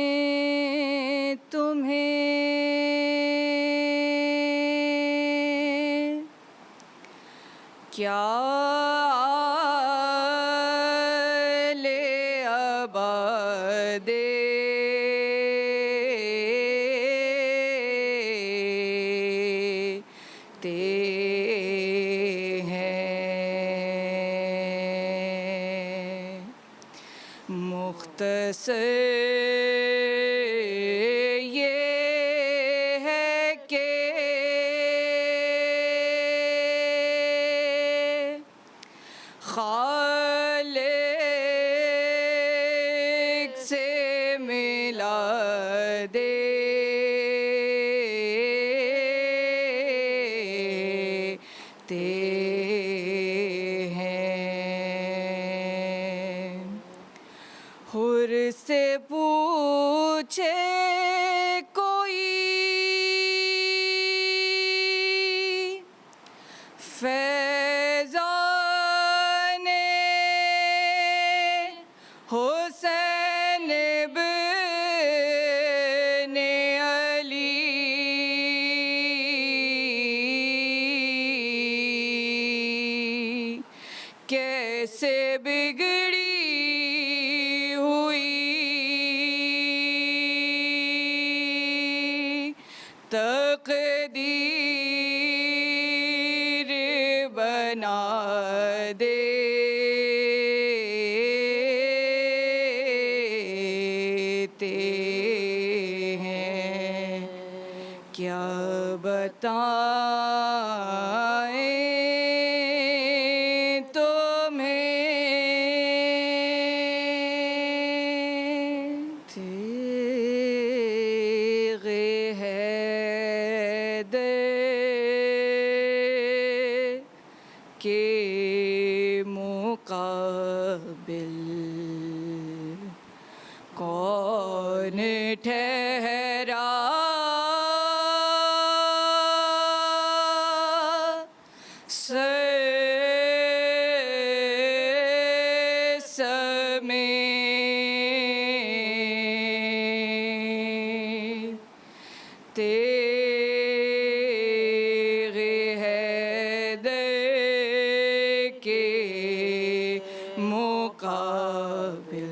بتائیں تمہیں کیا لے ابد مختصر یہ ہے کہ خالق سے ملا دیتے حر سے پوچھے کوئی فیضان حسین بن علی کیسے بگڑی تقدیر بنا دیتے ہیں کیا بتائیں تمہیں کے مقابل کون ٹھہرا سمیت تیغِ حیدر کے مقابل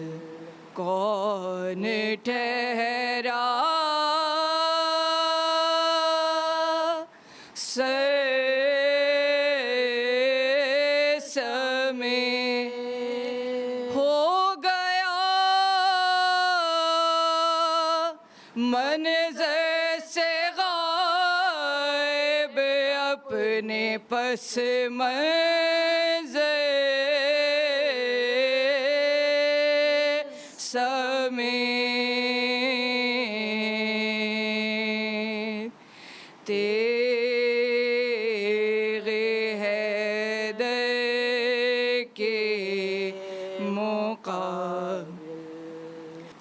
کون ٹھہرا سمیت ہو گیا منظر سے غائب اپنے پس منظر سمیت تیغِ حیدر کے مقابل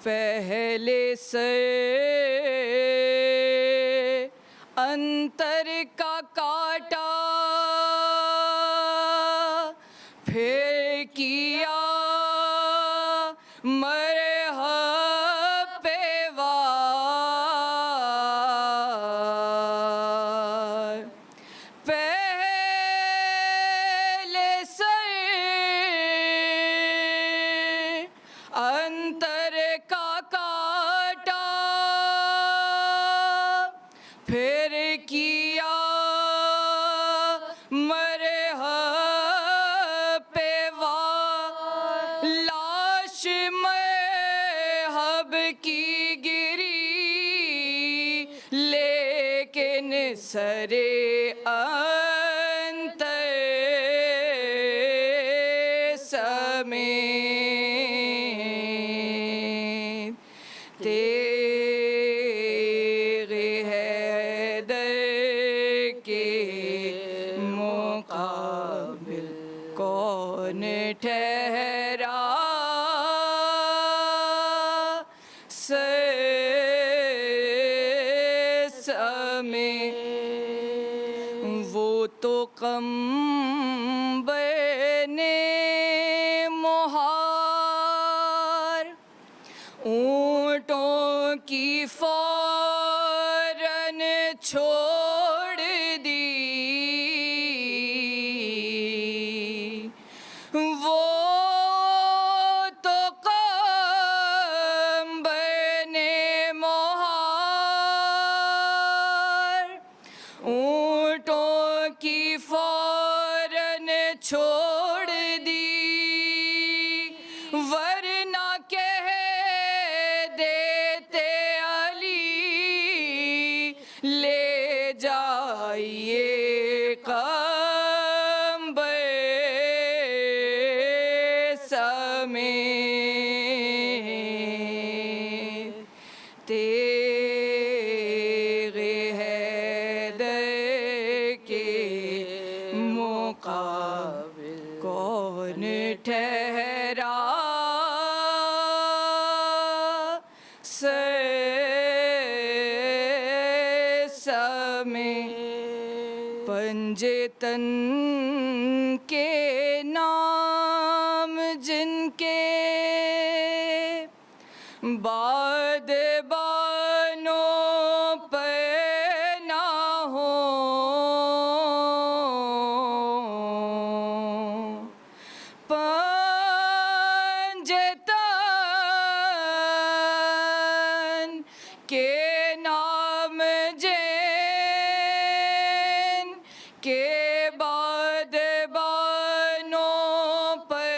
پہلے سے انتر کا کاٹا پھر کیا مرحب پہ وار پہلے سے انتر کا کاٹا پھر کیا مرحب پہ وار لاش مرحب کی گری لیکن سر انتر سمیت تیغِ حیدر کے مقابل کون ٹھہرا سمیت وہ تو قمبر نے محا کی فوراً چھوڑ دی، وہ تو قمبر نے مہار اونٹوں کی فوراً چھوڑ دی، ورنہ کہہ دیتے علی لے جائیے قمبر سمیت، تیغ حیدر کے مقابل کون ٹھہرا، سمیت پنجے تن کے نام جن کے بعد بانوں پہ نہ ہوں، پنجے تن کے نام جن کے بعد بانوں پہ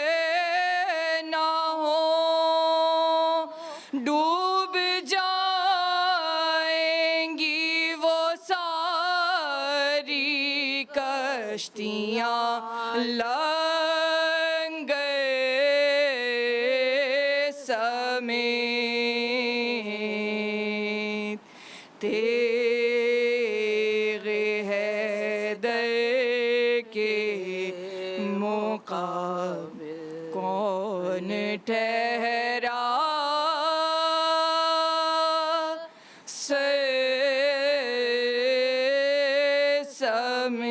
نہ ہوں، ڈوب جائیں گی وہ ساری کشتیاں لنگر سمیت، تیغ حیدر کے مقابل کون ٹھہرا،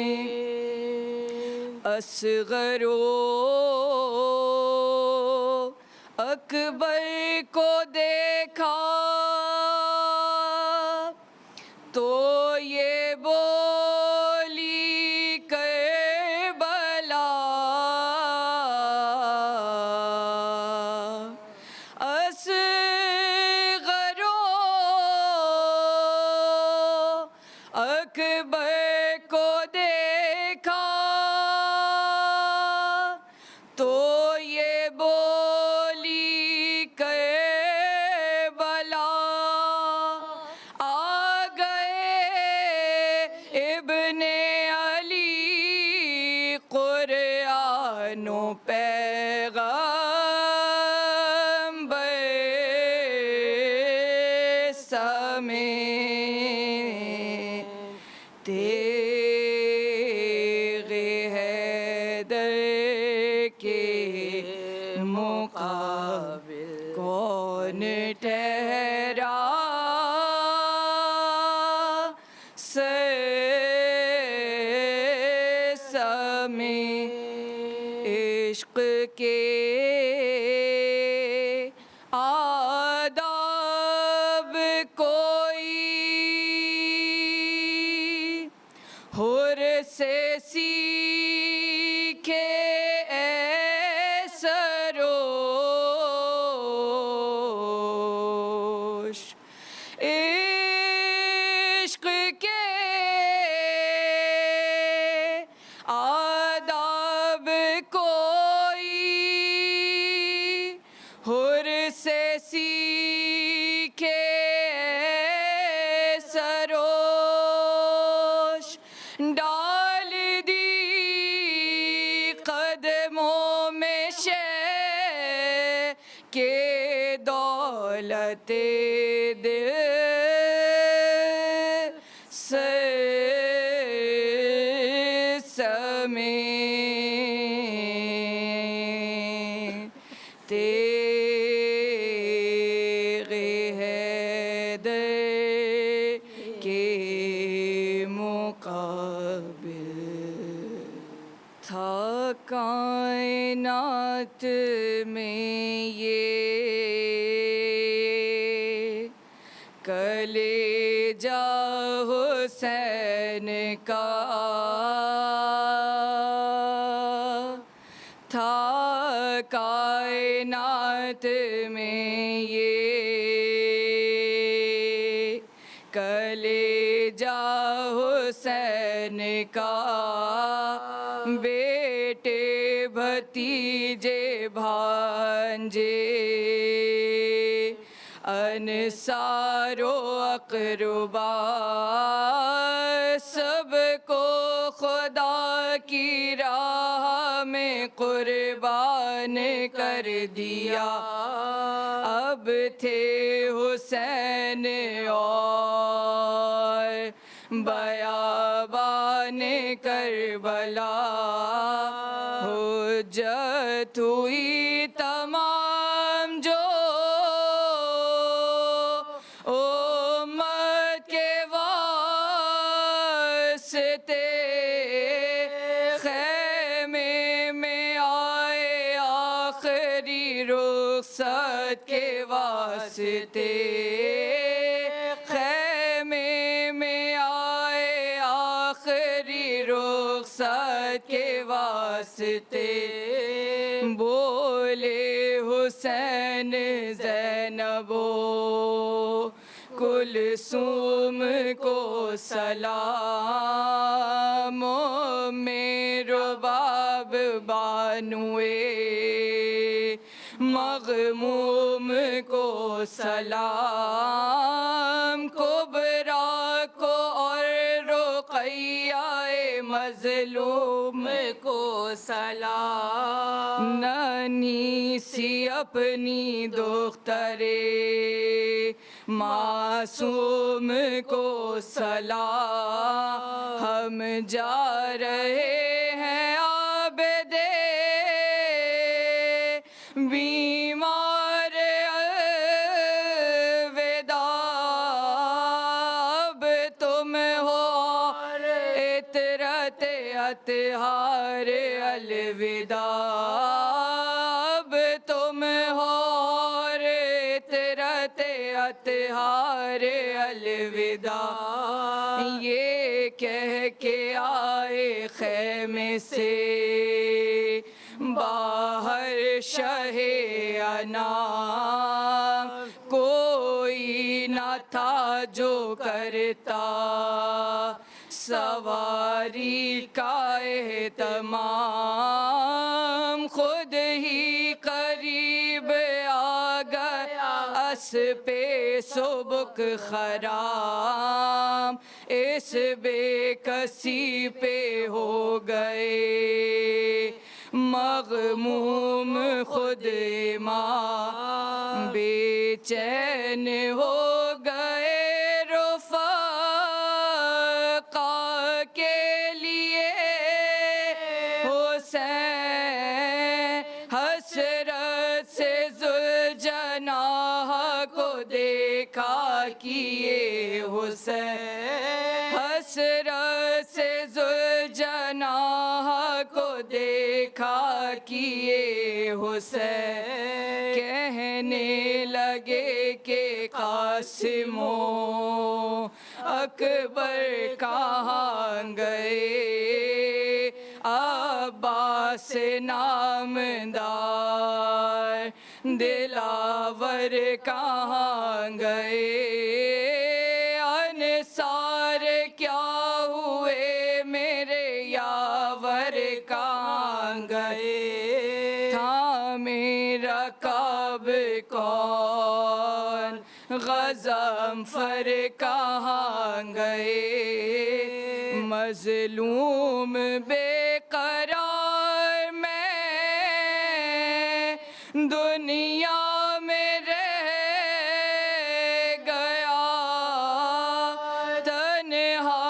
سمیت اصغر و اکبر کو دیکھا تو یہ بولی کربلا، اصغر و اکبر کو دیکھا تو یہ بولی کربلا، آ گئے ابن علی قرآن و پیغمبر سمیت، تیغ حیدر کے مقابل کون ٹھہرا، سمیت عشق کے آداب کوئی حر سے سیکھے اے سروش، عشق کے آداب کوئی حر سے سیکھے سروش، ڈال دی قدموں میں شے کہ دولت دل سمیت، تیغ حیدر کے مقابل تھا کائنات میں یہ حسین کا تھا کائنات میں یہ کلیجہ حسین کا بیٹے بھتیجے بھانجے انصار و اقربا سب کو خدا کی راہ میں قربان کر دیا اب تھے حسین اور بیابان کربلا حجت ہوئی تمام جو امت کے واسطے خیمے میں آئے آخری رخصت کے واسطے خیمے میں آئے آخری رخصت کے واسطے بولے حسین زینب و کلثوم کو سلام میں رباب بانوے مغموم کو سلام کبریٰ کو اور رقیہ مظلوم کو سلام ننھی سی اپنی دخترے معصوم کو سلام ہم جا رہے ہیں عابدے بیمار الوداع اب تم ہو عطرت اطہار الوداع اب تم ہو عطرت اطہار الوداع یہ کہہ کے آئے خیمے سے باہر شہ انام کوئی نہ تھا جو کرتا سواری کا اہتمام خود ہی قریب آ گیا اسپِ سبک خرام اس بے کسی پہ ہو گئے مغموم خود امام بے چین ہو گئے رفقا کے لیے حسین حسرت سے ذوالجناح کو دیکھا کیے حسین حسرت سے ذوالجناح کو دیکھا کیے حسین کہنے لگے کہ قاسم و اکبر کہاں گئے عباس نامدار دلاور کہاں گئے انصار کیا ہوئے میرے یاور کہاں گئے تھا میرا کعب کون غضنفر کہاں گئے مظلوم بے قرار میں دنیا میں رہ گیا تنہا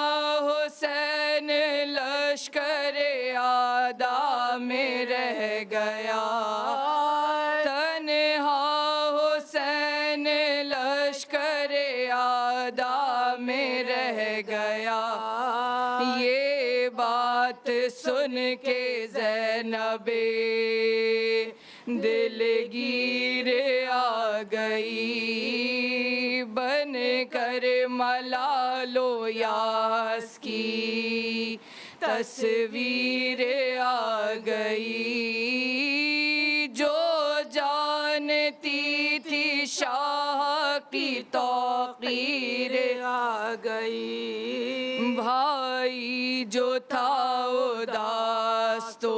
حسین لشکر اعداء میں رہ گیا تنہا حسین لشکر اعداء میں رہ گیا یہ بات سن کے زینب دلگیر آ گئی بن کر ملال لو یاس کی تصویر آ گئی، جو جانتی تھی شاہ کی توقیر آ گئی، بھائی جو تھا اداس تو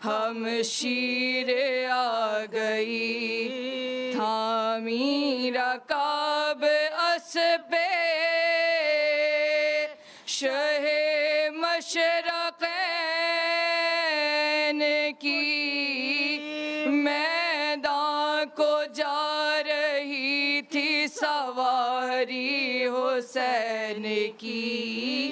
ہم شیر آ گئی، تھامی رکاب اسب شہ مشرقین کی، میدان کو جا رہی تھی سواری حسین کی،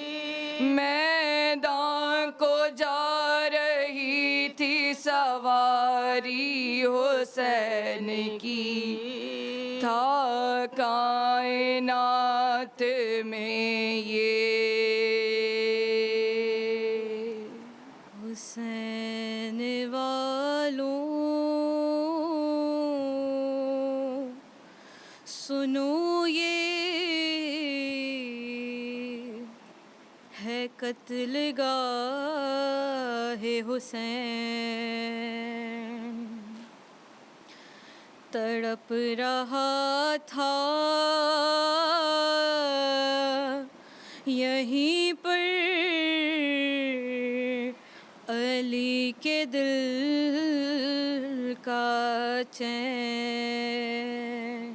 میدان کو جا رہی تھی سواری حسین کی، تھا کائنات میں یہ حسین والوں سنو، یہ ہے قتل گاہ حسین، تڑپ رہا تھا یہیں پر علی کے دل کا چین،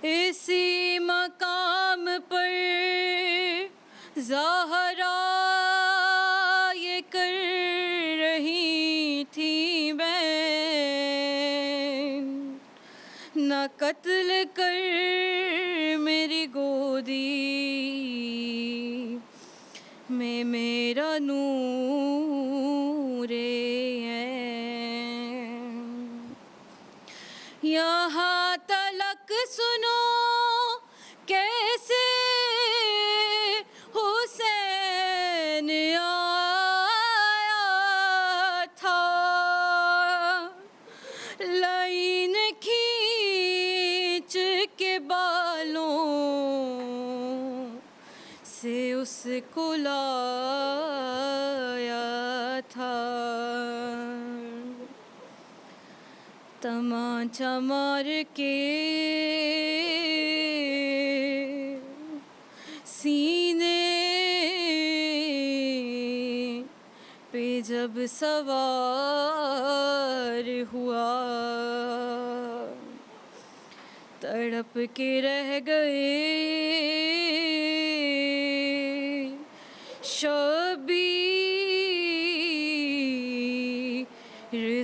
اسی مقام پر زہرا یہ کر رہی تھی بین، نہ قتل کر میری گودی میں میرا نور عین، یہاں تلک سنو کیسے حسین آیا تھا، لائن کھینچ کے بالوں سے اس کو لایا تھا، تمانچہ مار کے سینے پہ جب سوار ہوا، تڑپ کے رہ گئے شبیر،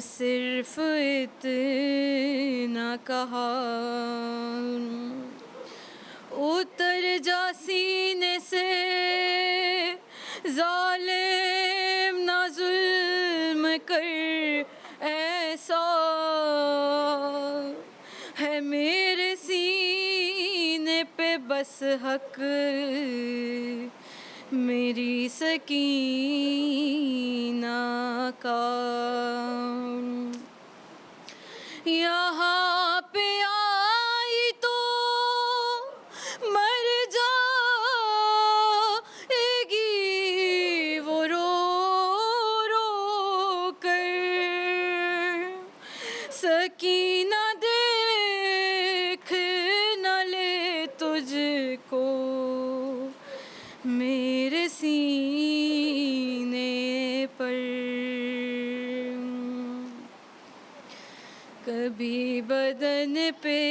صرف اتنا کہا اتر جا سینے سے، ظالم نہ ظلم کر ایسا، ہے میرے سینے پہ بس حق میری سکینہ کا، یہاں پہ آئی تو مر جائے گی وہ رو رو کر، سکینہ دیکھ نہ لے تجھ کو میرے سینے پر، کبھی بدن پہ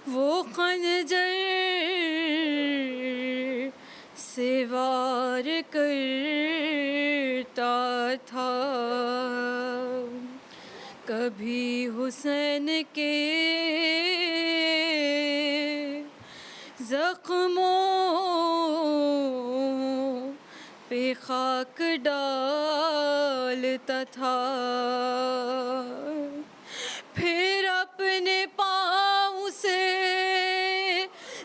وہ خنجر سے وار کرتا تھا، کبھی حسین کے زخموں پہ خاک ڈالتا تھا، پھر اپنے پاؤں سے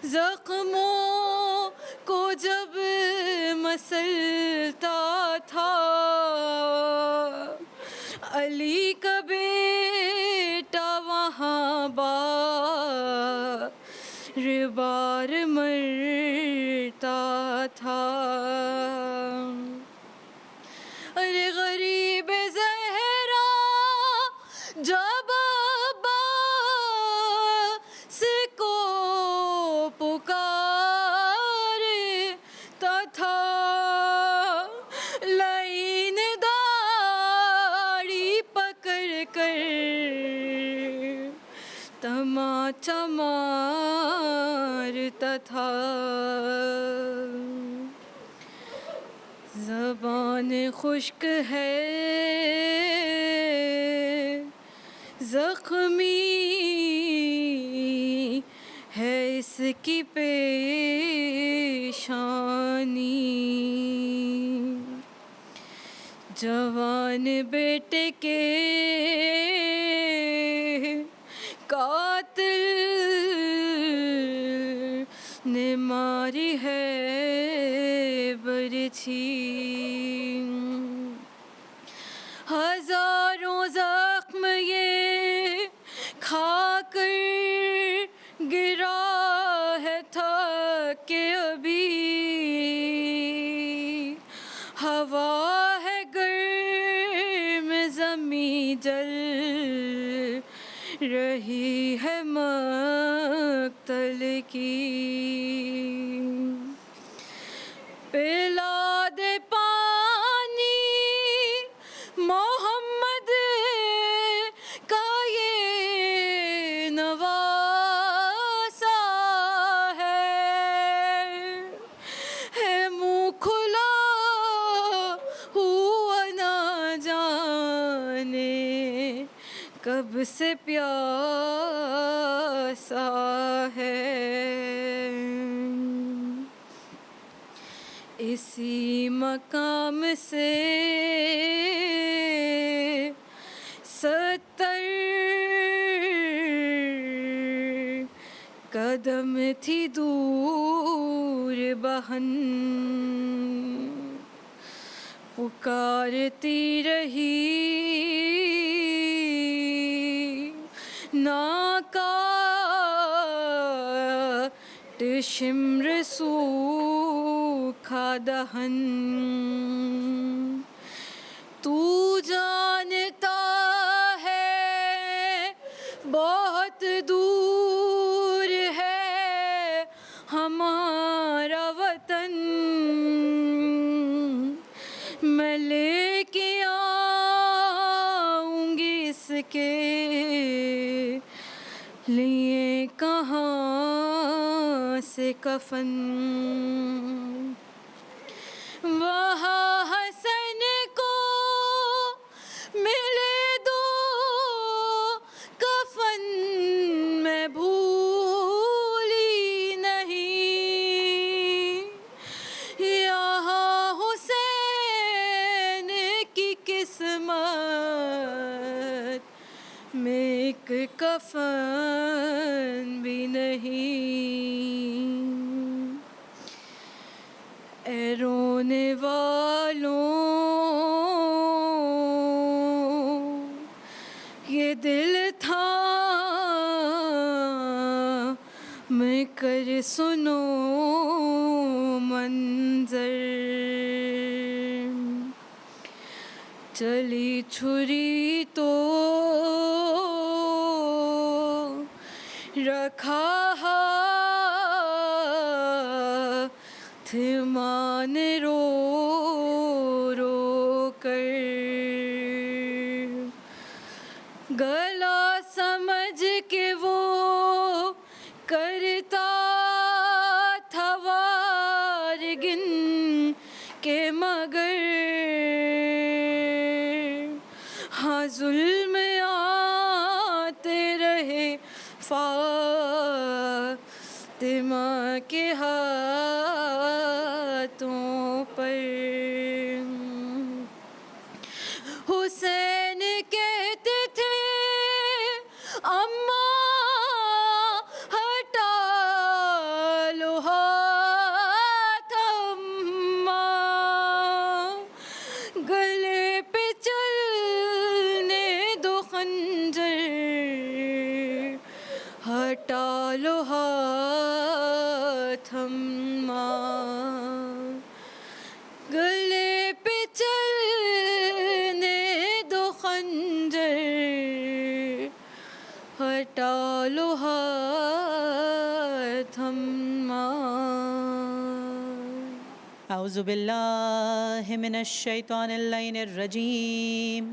زخموں کو جب مسلتا تھا، علی کا بیٹا وہاں بار بار مرتا تھا. ارے غریب زہرا جب عباس کو پکارتا تھا، لائن داڑھی پکڑ کر تماچا مارتا تھا. زبان خشک ہے زخمی ہے اس کی پیشانی، جوان بیٹے کے قاتل نے ماری ہے برچھی. ہزاروں زخم یہ کھا کر گرا ہے تھک کے ابھی، ہوا ہے گرم زمیں جل رہی ہے مقتل کی. پلا دے پانی محمد کا یہ نواسا ہے منہ کھلا ہوا نہ جانے کب سے پیاسا ہے. اسی مقام سے 70 قدم تھی دور بہن، پکارتی رہی ناکاٹ شمر سوکھا دہن. تو جانتا ہے بہت دور ہے ہمارا وطن، میں لے کے آؤں گی اس کے لیے کہاں سے کفن. وہاں حسن کو ملے دو کفن میں بھولی نہیں، یہاں حسین کی قسمت میں ایک کفن بھی نہیں. اے رونے والوں یہ دل تھام کر سنو منظر، چلی چھری تو رکھا ہاتھ مان رو رو کر، گلا سمجھ کے وہ کرتا تھا وار گن کے، مگر ہاں ظلم آتے رہے فاطمہ کے ہاتھوں پر. حسین کہتے تھے اماں ہٹا لو ہاتھ، اماں گلے پہ چلنے دو خنجر، ہٹا لو ہاتھ لالها ثما. اعوذ باللہ من الشیطان اللعین الرجیم.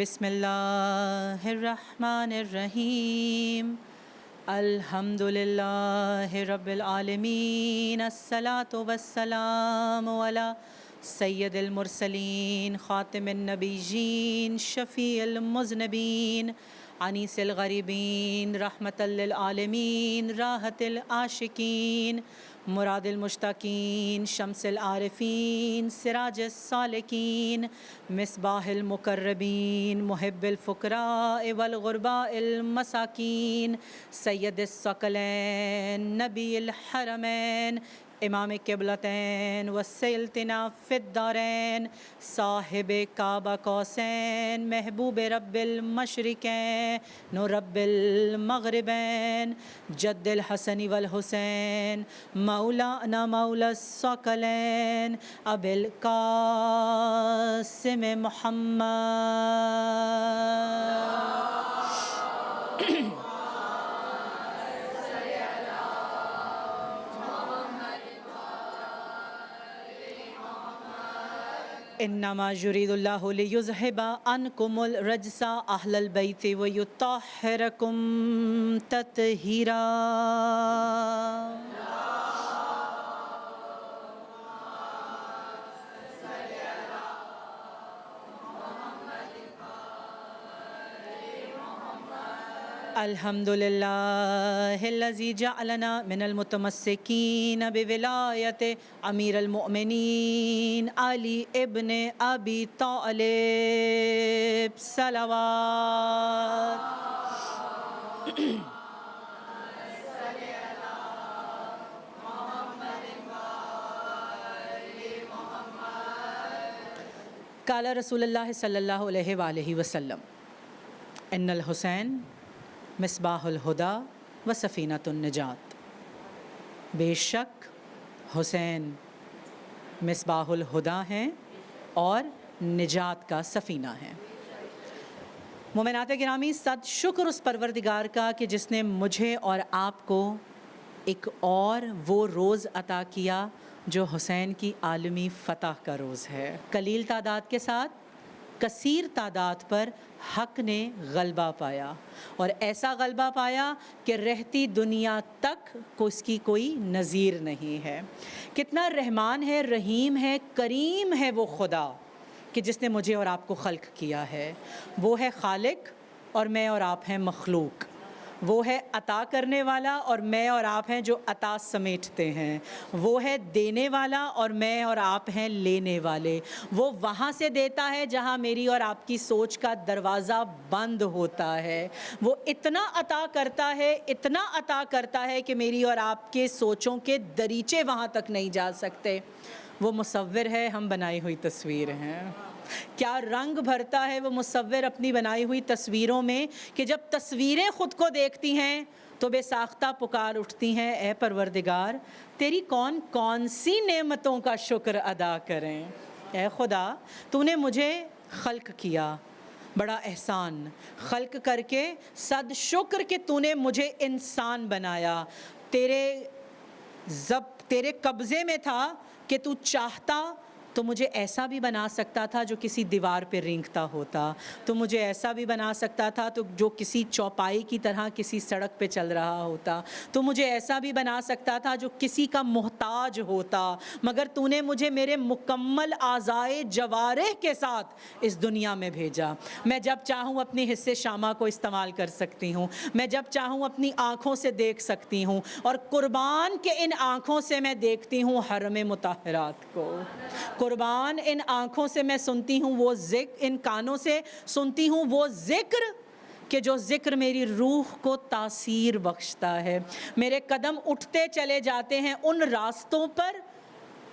بسم اللہ الرحمن الرحیم. الحمد للہ رب العالمین. الصلاة والسلام علی سید المرسلین خاتم النبیین شفیع المذنبین انیس الغریبین رحمت للعالمین راحت العاشقین مراد المشتاقین شمس العارفین سراج السالکین مصباح المقربین محب الفقراء والغرباء المساکین سید الثقلین نبی الحرمین امام قبلتین وسیلتنا فی الدارین صاحب کعبہ قوسین محبوب رب المشرقین و رب المغربین جد الحسن والحسین مولانا مولا الثقلین ابی القاسم محمد. انما یرید اللہ لیذہب عنکم الرجس اہل البیت ویطہرکم تطہیرا. الحمد للہ الذی جعلنا من المتمسکین بولایت امیر المؤمنین علی ابن ابی طالب صلوات. قال رسول اللہ صلی اللہ علیہ وآلہ وسلم ان الحسین مصباح الہدیٰ و سفینۃ النجات. بے شک حسین مصباح الہدیٰ ہیں اور نجات کا سفینہ ہیں. مومنات گرامی، صد شکر اس پروردگار کا کہ جس نے مجھے اور آپ کو ایک اور وہ روز عطا کیا جو حسین کی عالمی فتح کا روز ہے. قلیل تعداد کے ساتھ کثیر تعداد پر حق نے غلبہ پایا، اور ایسا غلبہ پایا کہ رہتی دنیا تک کو اس کی کوئی نظیر نہیں ہے. کتنا رحمان ہے، رحیم ہے، کریم ہے وہ خدا کہ جس نے مجھے اور آپ کو خلق کیا ہے. وہ ہے خالق اور میں اور آپ ہیں مخلوق. وہ ہے عطا کرنے والا اور میں اور آپ ہیں جو عطا سمیٹتے ہیں. وہ ہے دینے والا اور میں اور آپ ہیں لینے والے. وہ وہاں سے دیتا ہے جہاں میری اور آپ کی سوچ کا دروازہ بند ہوتا ہے. وہ اتنا عطا کرتا ہے، اتنا عطا کرتا ہے کہ میری اور آپ کے سوچوں کے دریچے وہاں تک نہیں جا سکتے. وہ مصور ہے، ہم بنائی ہوئی تصویر ہیں. کیا رنگ بھرتا ہے وہ مصور اپنی بنائی ہوئی تصویروں میں کہ جب تصویریں خود کو دیکھتی ہیں تو بے ساختہ پکار اٹھتی ہیں، اے پروردگار تیری کون کون سی نعمتوں کا شکر ادا کریں. اے خدا، تو نے مجھے خلق کیا، بڑا احسان خلق کر کے صد شکر کہ تو نے مجھے انسان بنایا. تیرے قبضے میں تھا کہ تو چاہتا تو مجھے ایسا بھی بنا سکتا تھا جو کسی دیوار پہ رینگتا ہوتا. تو مجھے ایسا بھی بنا سکتا تھا تو جو کسی چوپائی کی طرح کسی سڑک پہ چل رہا ہوتا. تو مجھے ایسا بھی بنا سکتا تھا جو کسی کا محتاج ہوتا. مگر تو نے مجھے میرے مکمل اعضائے جوارح کے ساتھ اس دنیا میں بھیجا. میں جب چاہوں اپنی حصے شامہ کو استعمال کر سکتی ہوں. میں جب چاہوں اپنی آنکھوں سے دیکھ سکتی ہوں، اور قربان کے ان آنکھوں سے میں دیکھتی ہوں حرم مطہرات کو. قربان ان آنکھوں سے میں سنتی ہوں وہ ذکر، ان کانوں سے سنتی ہوں وہ ذکر کہ جو ذکر میری روح کو تاثیر بخشتا ہے. میرے قدم اٹھتے چلے جاتے ہیں ان راستوں پر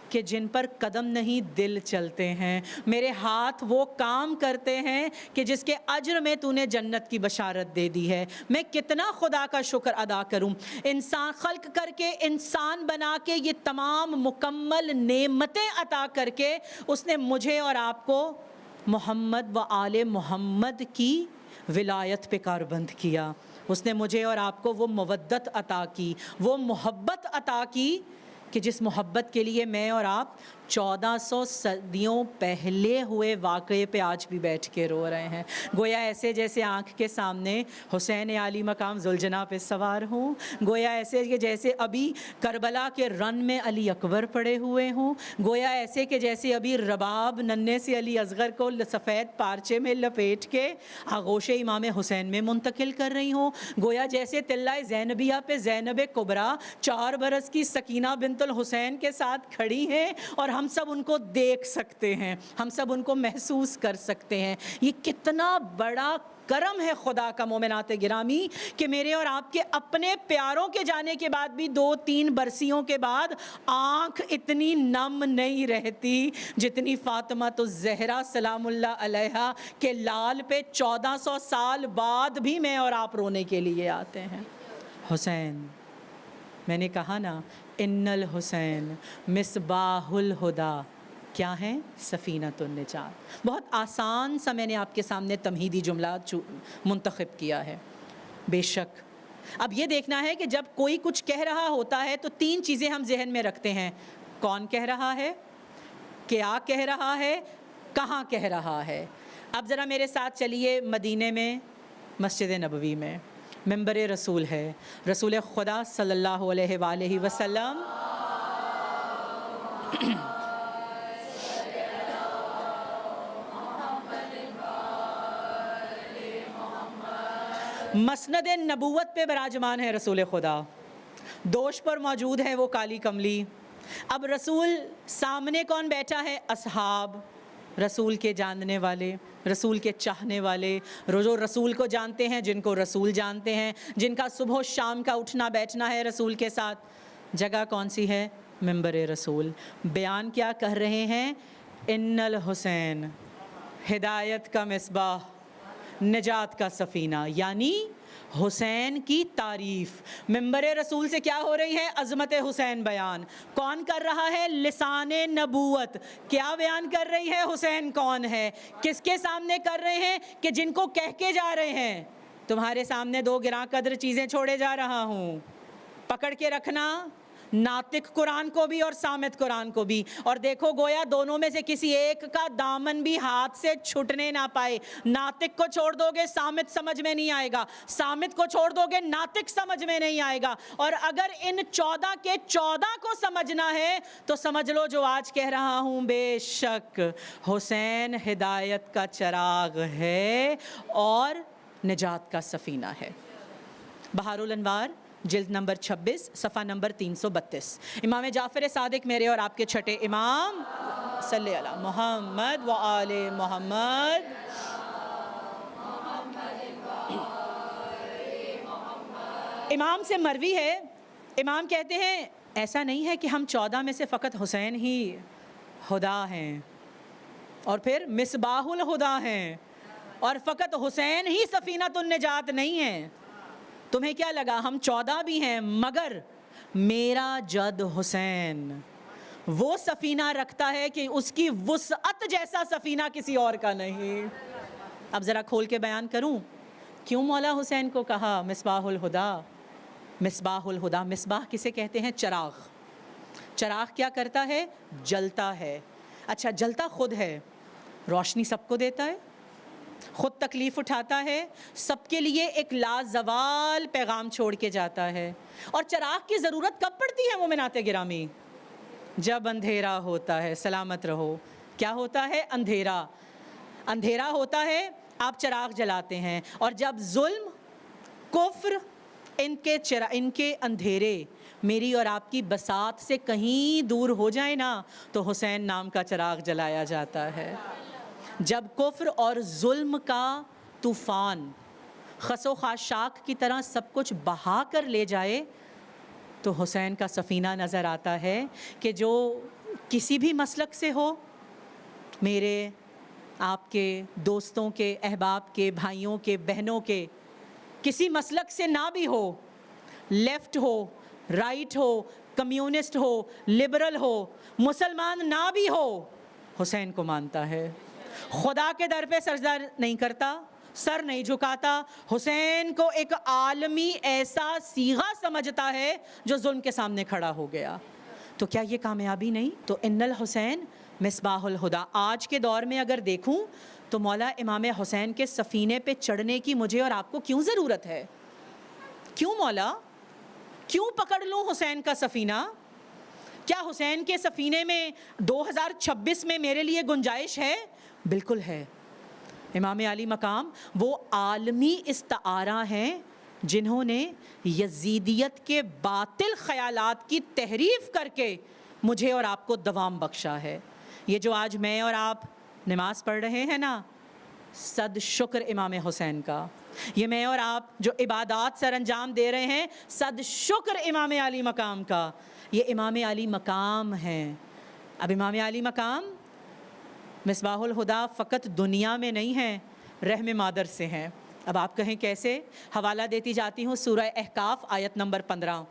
کہ جن پر قدم نہیں دل چلتے ہیں. میرے ہاتھ وہ کام کرتے ہیں کہ جس کے اجر میں تو نے جنت کی بشارت دے دی ہے. میں کتنا خدا کا شکر ادا کروں. انسان خلق کر کے، انسان بنا کے، یہ تمام مکمل نعمتیں عطا کر کے اس نے مجھے اور آپ کو محمد و آل محمد کی ولایت پہ کاربند کیا. اس نے مجھے اور آپ کو وہ مودت عطا کی، وہ محبت عطا کی کہ جس محبت کے لیے میں اور آپ 1400 صدیوں پہلے ہوئے واقعے پہ آج بھی بیٹھ کے رو رہے ہیں۔ گویا ایسے جیسے آنکھ کے سامنے حسین عالی مقام ذوالجناح پہ سوار ہوں، گویا ایسے کہ جیسے ابھی کربلا کے رن میں علی اکبر پڑے ہوئے ہوں، گویا ایسے کہ جیسے ابھی رباب ننھے سے علی اصغر کو سفید پارچے میں لپیٹ کے آغوش امام حسین میں منتقل کر رہی ہوں، گویا جیسے تلہ زینبیہ پہ زینب کبریٰ 4 برس کی سکینہ بنت الحسین کے ساتھ کھڑی ہیں اور ہم سب ان کو دیکھ سکتے ہیں، ہم سب ان کو محسوس کر سکتے ہیں۔ یہ کتنا بڑا کرم ہے خدا کا مومنات گرامی کہ میرے اور آپ کے اپنے پیاروں کے جانے کے بعد بھی 2-3 برسیوں کے بعد آنکھ اتنی نم نہیں رہتی جتنی فاطمہ الزہرا سلام اللہ علیہا کے لال پہ 1400 سال بعد بھی میں اور آپ رونے کے لیے آتے ہیں۔ حسین، میں نے کہا نا، ان الحسین مصباح الہدا، کیا ہیں؟ سفینۃ النجات۔ بہت آسان سا میں نے آپ کے سامنے تمہیدی جملات منتخب کیا ہے۔ بے شک اب یہ دیکھنا ہے کہ جب کوئی کچھ کہہ رہا ہوتا ہے تو 3 چیزیں ہم ذہن میں رکھتے ہیں: کون کہہ رہا ہے، کیا کہہ رہا ہے، کہاں کہہ رہا ہے۔ اب ذرا میرے ساتھ چلیے مدینے میں مسجد نبوی میں ممبر رسول ہے، رسول خدا صلی اللہ علیہ وآلہ وسلم مسند نبوت پہ براجمان ہے رسول خدا، دوش پر موجود ہے وہ کالی کملی۔ اب رسول سامنے کون بیٹھا ہے؟ اصحاب، رسول کے جاننے والے، رسول کے چاہنے والے، جو رسول کو جانتے ہیں، جن کو رسول جانتے ہیں، جن کا صبح و شام کا اٹھنا بیٹھنا ہے رسول کے ساتھ۔ جگہ کون سی ہے؟ ممبر رسول۔ بیان کیا کر رہے ہیں؟ ان الحسین ہدایت کا مصباح، نجات کا سفینہ، یعنی حسین کی تعریف۔ ممبر رسول سے کیا ہو رہی ہے؟ عظمت حسین بیان۔ کون کر رہا ہے؟ لسان نبوت۔ کیا بیان کر رہی ہے؟ حسین کون ہے۔ کس کے سامنے کر رہے ہیں؟ کہ جن کو کہہ کے جا رہے ہیں تمہارے سامنے 2 گراں قدر چیزیں چھوڑے جا رہا ہوں، پکڑ کے رکھنا، ناطق قرآن کو بھی اور صامت قرآن کو بھی۔ اور دیکھو گویا دونوں میں سے کسی ایک کا دامن بھی ہاتھ سے چھٹنے نہ پائے۔ ناطق کو چھوڑ دو گے صامت سمجھ میں نہیں آئے گا، صامت کو چھوڑ دو گے ناطق سمجھ میں نہیں آئے گا۔ اور اگر ان 14 کے 14 کو سمجھنا ہے تو سمجھ لو جو آج کہہ رہا ہوں، بے شک حسین ہدایت کا چراغ ہے اور نجات کا سفینہ ہے۔ بہار الانوار جلد نمبر 26 صفحہ نمبر 332۔ امام جعفر صادق میرے اور آپ کے چھٹے امام، صلی علی محمد و آل محمد۔ امام سے مروی ہے، امام کہتے ہیں ایسا نہیں ہے کہ ہم 14 میں سے فقط حسین ہی ہدا ہیں اور پھر مصباح الہدا ہیں اور فقط حسین ہی سفینۃ النجات نہیں ہے۔ تمہیں کیا لگا؟ ہم 14 بھی ہیں، مگر میرا جد حسین وہ سفینہ رکھتا ہے کہ اس کی وسعت جیسا سفینہ کسی اور کا نہیں۔ اب ذرا کھول کے بیان کروں کیوں مولا حسین کو کہا مصباح الہدا؟ مصباح الہدا، مصباح کسے کہتے ہیں؟ چراغ۔ چراغ کیا کرتا ہے؟ جلتا ہے۔ اچھا، جلتا خود ہے، روشنی سب کو دیتا ہے، خود تکلیف اٹھاتا ہے، سب کے لیے ایک لازوال پیغام چھوڑ کے جاتا ہے۔ اور چراغ کی ضرورت کب پڑتی ہے مومنات گرامی؟ جب اندھیرا ہوتا ہے۔ سلامت رہو۔ کیا ہوتا ہے؟ اندھیرا۔ اندھیرا ہوتا ہے، آپ چراغ جلاتے ہیں، اور جب ظلم، کفر، ان کے اندھیرے میری اور آپ کی بساط سے کہیں دور ہو جائے نا تو حسین نام کا چراغ جلایا جاتا ہے۔ جب کفر اور ظلم کا طوفان خس و خاشاک کی طرح سب کچھ بہا کر لے جائے تو حسین کا سفینہ نظر آتا ہے کہ جو کسی بھی مسلک سے ہو، میرے آپ کے دوستوں کے، احباب کے، بھائیوں کے، بہنوں کے، کسی مسلک سے نہ بھی ہو، لیفٹ ہو، رائٹ ہو، کمیونسٹ ہو، لبرل ہو، مسلمان نہ بھی ہو، حسین کو مانتا ہے۔ خدا کے در پہ سجدہ نہیں کرتا، سر نہیں جھکاتا، حسین کو ایک عالمی ایسا صیغہ سمجھتا ہے جو ظلم کے سامنے کھڑا ہو گیا۔ تو کیا یہ کامیابی نہیں؟ تو ان الحسین مصباح الہدا۔ آج کے دور میں اگر دیکھوں تو مولا امام حسین کے سفینے پہ چڑھنے کی مجھے اور آپ کو کیوں ضرورت ہے؟ کیوں مولا؟ کیوں پکڑ لوں حسین کا سفینہ؟ کیا حسین کے سفینے میں 2026 میں میرے لیے گنجائش ہے؟ بالکل ہے۔ امام علی مقام وہ عالمی استعارہ ہیں جنہوں نے یزیدیت کے باطل خیالات کی تحریف کر کے مجھے اور آپ کو دوام بخشا ہے۔ یہ جو آج میں اور آپ نماز پڑھ رہے ہیں نا، صد شکر امام حسین کا۔ یہ میں اور آپ جو عبادات سر انجام دے رہے ہیں، صد شکر امام علی مقام کا۔ یہ امام علی مقام ہیں۔ اب امام علی مقام مصباح الہدا فقط دنیا میں نہیں ہیں، رحم مادر سے ہیں۔ اب آپ کہیں کیسے؟ حوالہ دیتی جاتی ہوں سورہ احقاف آیت نمبر 15،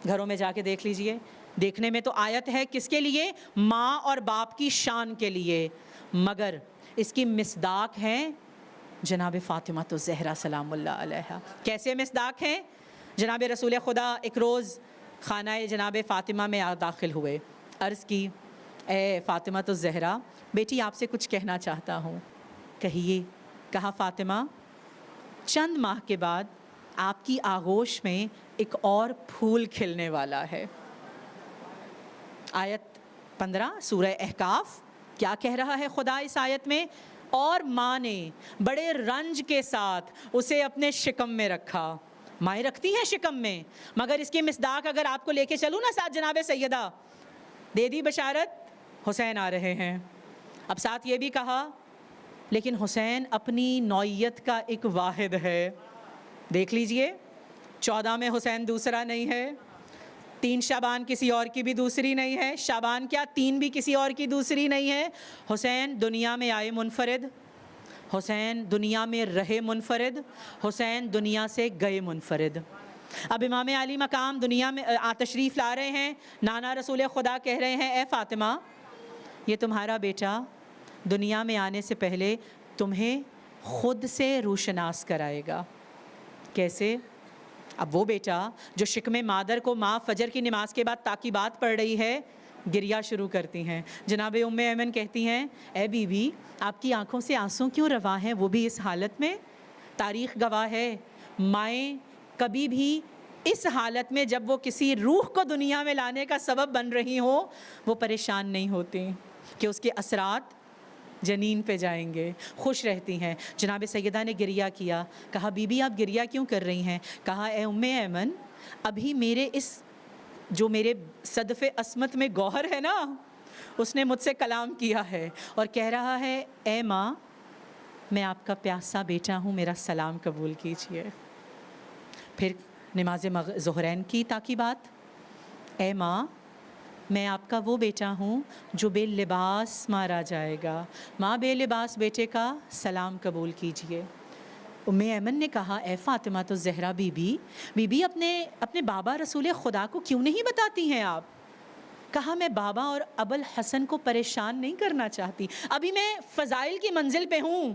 گھروں میں جا کے دیکھ لیجئے۔ دیکھنے میں تو آیت ہے کس کے لیے؟ ماں اور باپ کی شان کے لیے، مگر اس کی مصداق ہے جناب فاطمہ الزہرا سلام اللہ علیہا۔ کیسے مصداق ہیں؟ جناب رسول خدا ایک روز خانہ جناب فاطمہ میں داخل ہوئے، عرض کی اے فاطمہ الزہرا، بیٹی آپ سے کچھ کہنا چاہتا ہوں۔ کہیے۔ کہا فاطمہ، چند ماہ کے بعد آپ کی آغوش میں ایک اور پھول کھلنے والا ہے۔ آیت 15 سورہ احقاف۔ کیا کہہ رہا ہے خدا اس آیت میں؟ اور ماں نے بڑے رنج کے ساتھ اسے اپنے شکم میں رکھا۔ مائیں رکھتی ہیں شکم میں، مگر اس کی مصداق اگر آپ کو لے کے چلوں نا ساتھ جناب سیدہ، دے دی بشارت حسین آ رہے ہیں۔ اب ساتھ یہ بھی کہا لیکن حسین اپنی نوعیت کا ایک واحد ہے۔ دیکھ لیجئے، 14 میں حسین دوسرا نہیں ہے، 3 شعبان کسی اور کی بھی دوسری نہیں ہے، شعبان کیا 3 بھی کسی اور کی دوسری نہیں ہے۔ حسین دنیا میں آئے منفرد، حسین دنیا میں رہے منفرد، حسین دنیا سے گئے منفرد۔ اب امام علی مقام دنیا میں تشریف لا رہے ہیں، نانا رسول خدا کہہ رہے ہیں اے فاطمہ، یہ تمہارا بیٹا دنیا میں آنے سے پہلے تمہیں خود سے روشناس کرائے گا۔ کیسے؟ اب وہ بیٹا جو شکم مادر کو ماں فجر کی نماز کے بعد تاکیبات پڑھ رہی ہے، گریہ شروع کرتی ہیں۔ جناب ام ایمن کہتی ہیں اے بی بی، آپ کی آنکھوں سے آنسوں کیوں رواں ہیں، وہ بھی اس حالت میں؟ تاریخ گواہ ہے مائیں کبھی بھی اس حالت میں جب وہ کسی روح کو دنیا میں لانے کا سبب بن رہی ہوں، وہ پریشان نہیں ہوتی کہ اس کے اثرات جنین پہ جائیں گے، خوش رہتی ہیں۔ جناب سیدہ نے گریہ کیا، کہا بی بی آپ گریہ کیوں کر رہی ہیں؟ کہا اے ام ایمن، ابھی میرے اس جو میرے صدف عصمت میں گوہر ہے نا، اس نے مجھ سے کلام کیا ہے اور کہہ رہا ہے اے ماں، میں آپ کا پیاسا بیٹا ہوں، میرا سلام قبول کیجئے۔ پھر نماز ظہرین کی تاکیبات، اے ماں، میں آپ کا وہ بیٹا ہوں جو بے لباس مارا جائے گا، ماں بے لباس بیٹے کا سلام قبول کیجئے۔ ام ایمن نے کہا اے فاطمہ الزہرا بی بی اپنے بابا رسول خدا کو کیوں نہیں بتاتی ہیں آپ؟ کہا میں بابا اور ابو الحسن کو پریشان نہیں کرنا چاہتی، ابھی میں فضائل کی منزل پہ ہوں،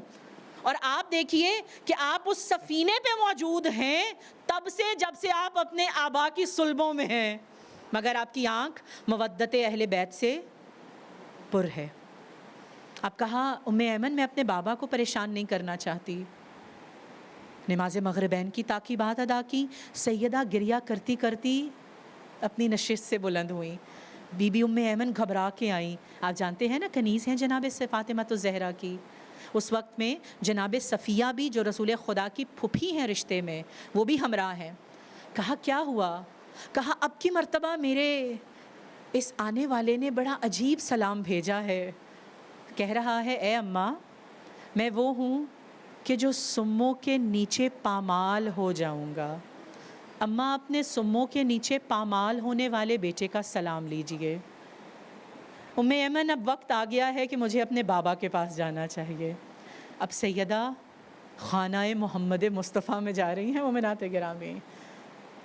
اور آپ دیکھیے کہ آپ اس سفینے پہ موجود ہیں تب سے جب سے آپ اپنے آبا کی صلبوں میں ہیں، مگر آپ کی آنکھ مودت اہل بیت سے پر ہے۔ اب کہا ام ایمن میں اپنے بابا کو پریشان نہیں کرنا چاہتی۔ نماز مغربین کی تاکیبات ادا کی، سیدہ گریہ کرتی کرتی اپنی نشست سے بلند ہوئیں۔ بی بی ام ایمن گھبرا کے آئیں۔ آپ جانتے ہیں نا کنیز ہیں جناب فاطمہ الزہرا کی۔ اس وقت میں جناب صفیہ بھی جو رسول خدا کی پھپھی ہیں رشتے میں، وہ بھی ہمراہ ہیں۔ کہا کیا ہوا؟ کہا اب کی مرتبہ میرے اس آنے والے نے بڑا عجیب سلام بھیجا ہے، کہہ رہا ہے اے اماں، میں وہ ہوں کہ جو سموں کے نیچے پامال ہو جاؤں گا۔ اماں اپنے سموں کے نیچے پامال ہونے والے بیٹے کا سلام لیجئے۔ ام ایمن اب وقت آ گیا ہے کہ مجھے اپنے بابا کے پاس جانا چاہیے۔ اب سیدہ خانہ محمد مصطفیٰ میں جا رہی ہیں مومنات گرامی۔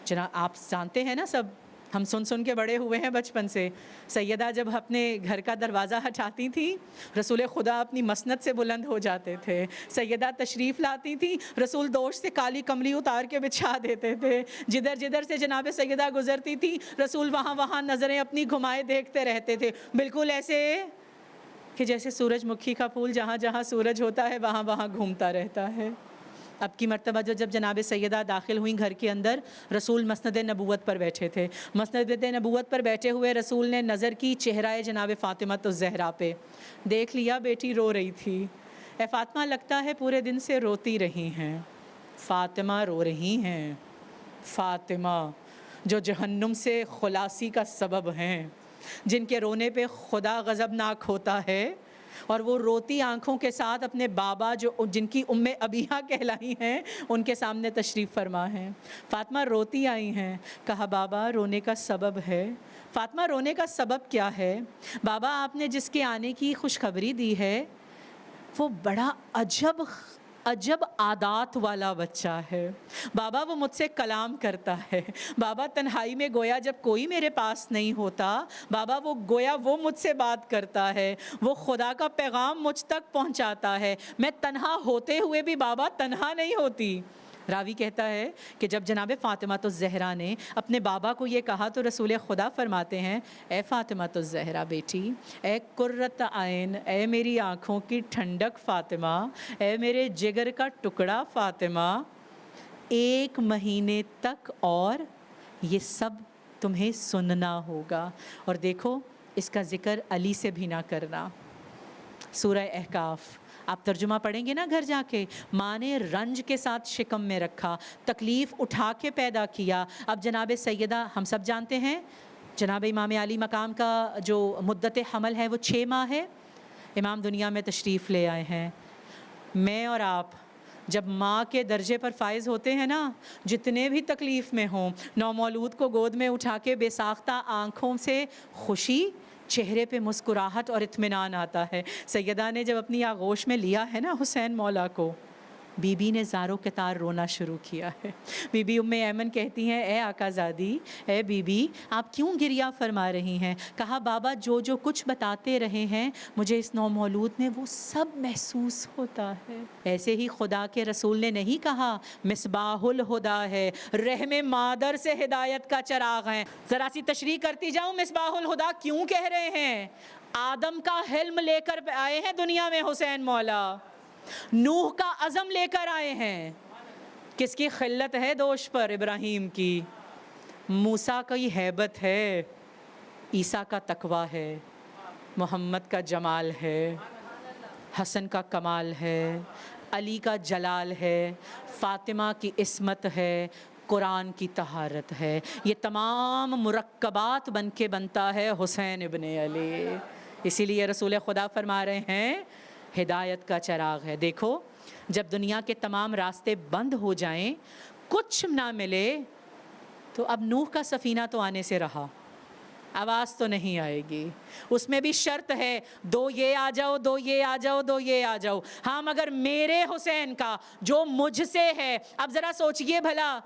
جناب آپ جانتے ہیں نا سب ہم سن کے بڑے ہوئے ہیں بچپن سے. سیدہ جب اپنے گھر کا دروازہ ہٹاتی تھیں رسول خدا اپنی مسند سے بلند ہو جاتے تھے. سیدہ تشریف لاتی تھیں رسول دوش سے کالی کملی اتار کے بچھا دیتے تھے. جدھر سے جناب سیدہ گزرتی تھی رسول وہاں نظریں اپنی گھمائے دیکھتے رہتے تھے، بالکل ایسے کہ جیسے سورج مکھی کا پھول جہاں سورج ہوتا ہے وہاں گھومتا رہتا ہے. اب کی مرتبہ جب جناب سیدہ داخل ہوئیں گھر کے اندر، رسول مسند نبوت پر بیٹھے تھے. مسند نبوت پر بیٹھے ہوئے رسول نے نظر کی چہرہ جناب فاطمہ الزہرا پہ. دیکھ لیا بیٹی رو رہی تھی. اے فاطمہ لگتا ہے پورے دن سے روتی رہی ہیں. فاطمہ رو رہی ہیں. فاطمہ جو جہنم سے خلاصی کا سبب ہیں، جن کے رونے پہ خدا غضبناک ہوتا ہے، اور وہ روتی آنکھوں کے ساتھ اپنے بابا جن کی ام ابیہ کہلائی ہیں ان کے سامنے تشریف فرما ہیں. فاطمہ روتی آئی ہیں. کہا بابا رونے کا سبب ہے. فاطمہ رونے کا سبب کیا ہے؟ بابا آپ نے جس کے آنے کی خوشخبری دی ہے وہ بڑا عجب عادات والا بچہ ہے. بابا وہ مجھ سے کلام کرتا ہے. بابا تنہائی میں گویا جب کوئی میرے پاس نہیں ہوتا بابا وہ گویا وہ مجھ سے بات کرتا ہے، وہ خدا کا پیغام مجھ تک پہنچاتا ہے. میں تنہا ہوتے ہوئے بھی بابا تنہا نہیں ہوتی. راوی کہتا ہے کہ جب جناب فاطمہ الزہرا نے اپنے بابا کو یہ کہا تو رسول خدا فرماتے ہیں اے فاطمہ الزہرا بیٹی، اے قرۃ عین، اے میری آنکھوں کی ٹھنڈک فاطمہ، اے میرے جگر کا ٹکڑا فاطمہ، 1 مہینے تک اور یہ سب تمہیں سننا ہوگا. اور دیکھو اس کا ذکر علی سے بھی نہ کرنا. سورہ احقاف آپ ترجمہ پڑھیں گے نا گھر جا کے. ماں نے رنج کے ساتھ شکم میں رکھا، تکلیف اٹھا کے پیدا کیا. اب جناب سیدہ ہم سب جانتے ہیں جناب امام علی مقام کا جو مدت حمل ہے وہ 6 ماہ ہے. امام دنیا میں تشریف لے آئے ہیں. میں اور آپ جب ماں کے درجے پر فائز ہوتے ہیں نا، جتنے بھی تکلیف میں ہوں، نومولود کو گود میں اٹھا کے بے ساختہ آنکھوں سے خوشی، چہرے پہ مسکراہٹ اور اطمینان آتا ہے. سیدہ نے جب اپنی آغوش میں لیا ہے نا حسین مولا کو، بی بی نے زاروں کے تار رونا شروع کیا ہے. بی بی ام ایمن کہتی ہیں اے آقا زادی، اے بی بی آپ کیوں گریہ فرما رہی ہیں؟ کہا بابا جو کچھ بتاتے رہے ہیں مجھے اس نومولود میں وہ سب محسوس ہوتا ہے. ایسے ہی خدا کے رسول نے نہیں کہا مصباح الہدا ہے، رحم مادر سے ہدایت کا چراغ ہیں. ذرا سی تشریح کرتی جاؤں مصباح الہدا کیوں کہہ رہے ہیں؟ آدم کا حلم لے کر آئے ہیں دنیا میں حسین مولا، نوح کا عزم لے کر آئے ہیں. کس کی خلت ہے دوش پر؟ ابراہیم کی. موسیٰ کی ہیبت ہے، عیسیٰ کا تقویٰ ہے، محمد کا جمال ہے، حسن کا کمال ہے، علی کا جلال ہے، فاطمہ کی عصمت ہے، قرآن کی طہارت ہے. یہ تمام مرکبات بن کے بنتا ہے حسین ابن علی. اسی لیے رسول خدا فرما رہے ہیں ہدایت کا چراغ ہے. دیکھو جب دنیا کے تمام راستے بند ہو جائیں، کچھ نہ ملے، تو اب نوح کا سفینہ تو آنے سے رہا، آواز تو نہیں آئے گی. اس میں بھی شرط ہے 2 یہ آ جاؤ، 2 یہ آ جاؤ، 2 یہ آ جاؤ. ہاں مگر میرے حسین کا جو مجھ سے ہے. اب ذرا سوچئے بھلا،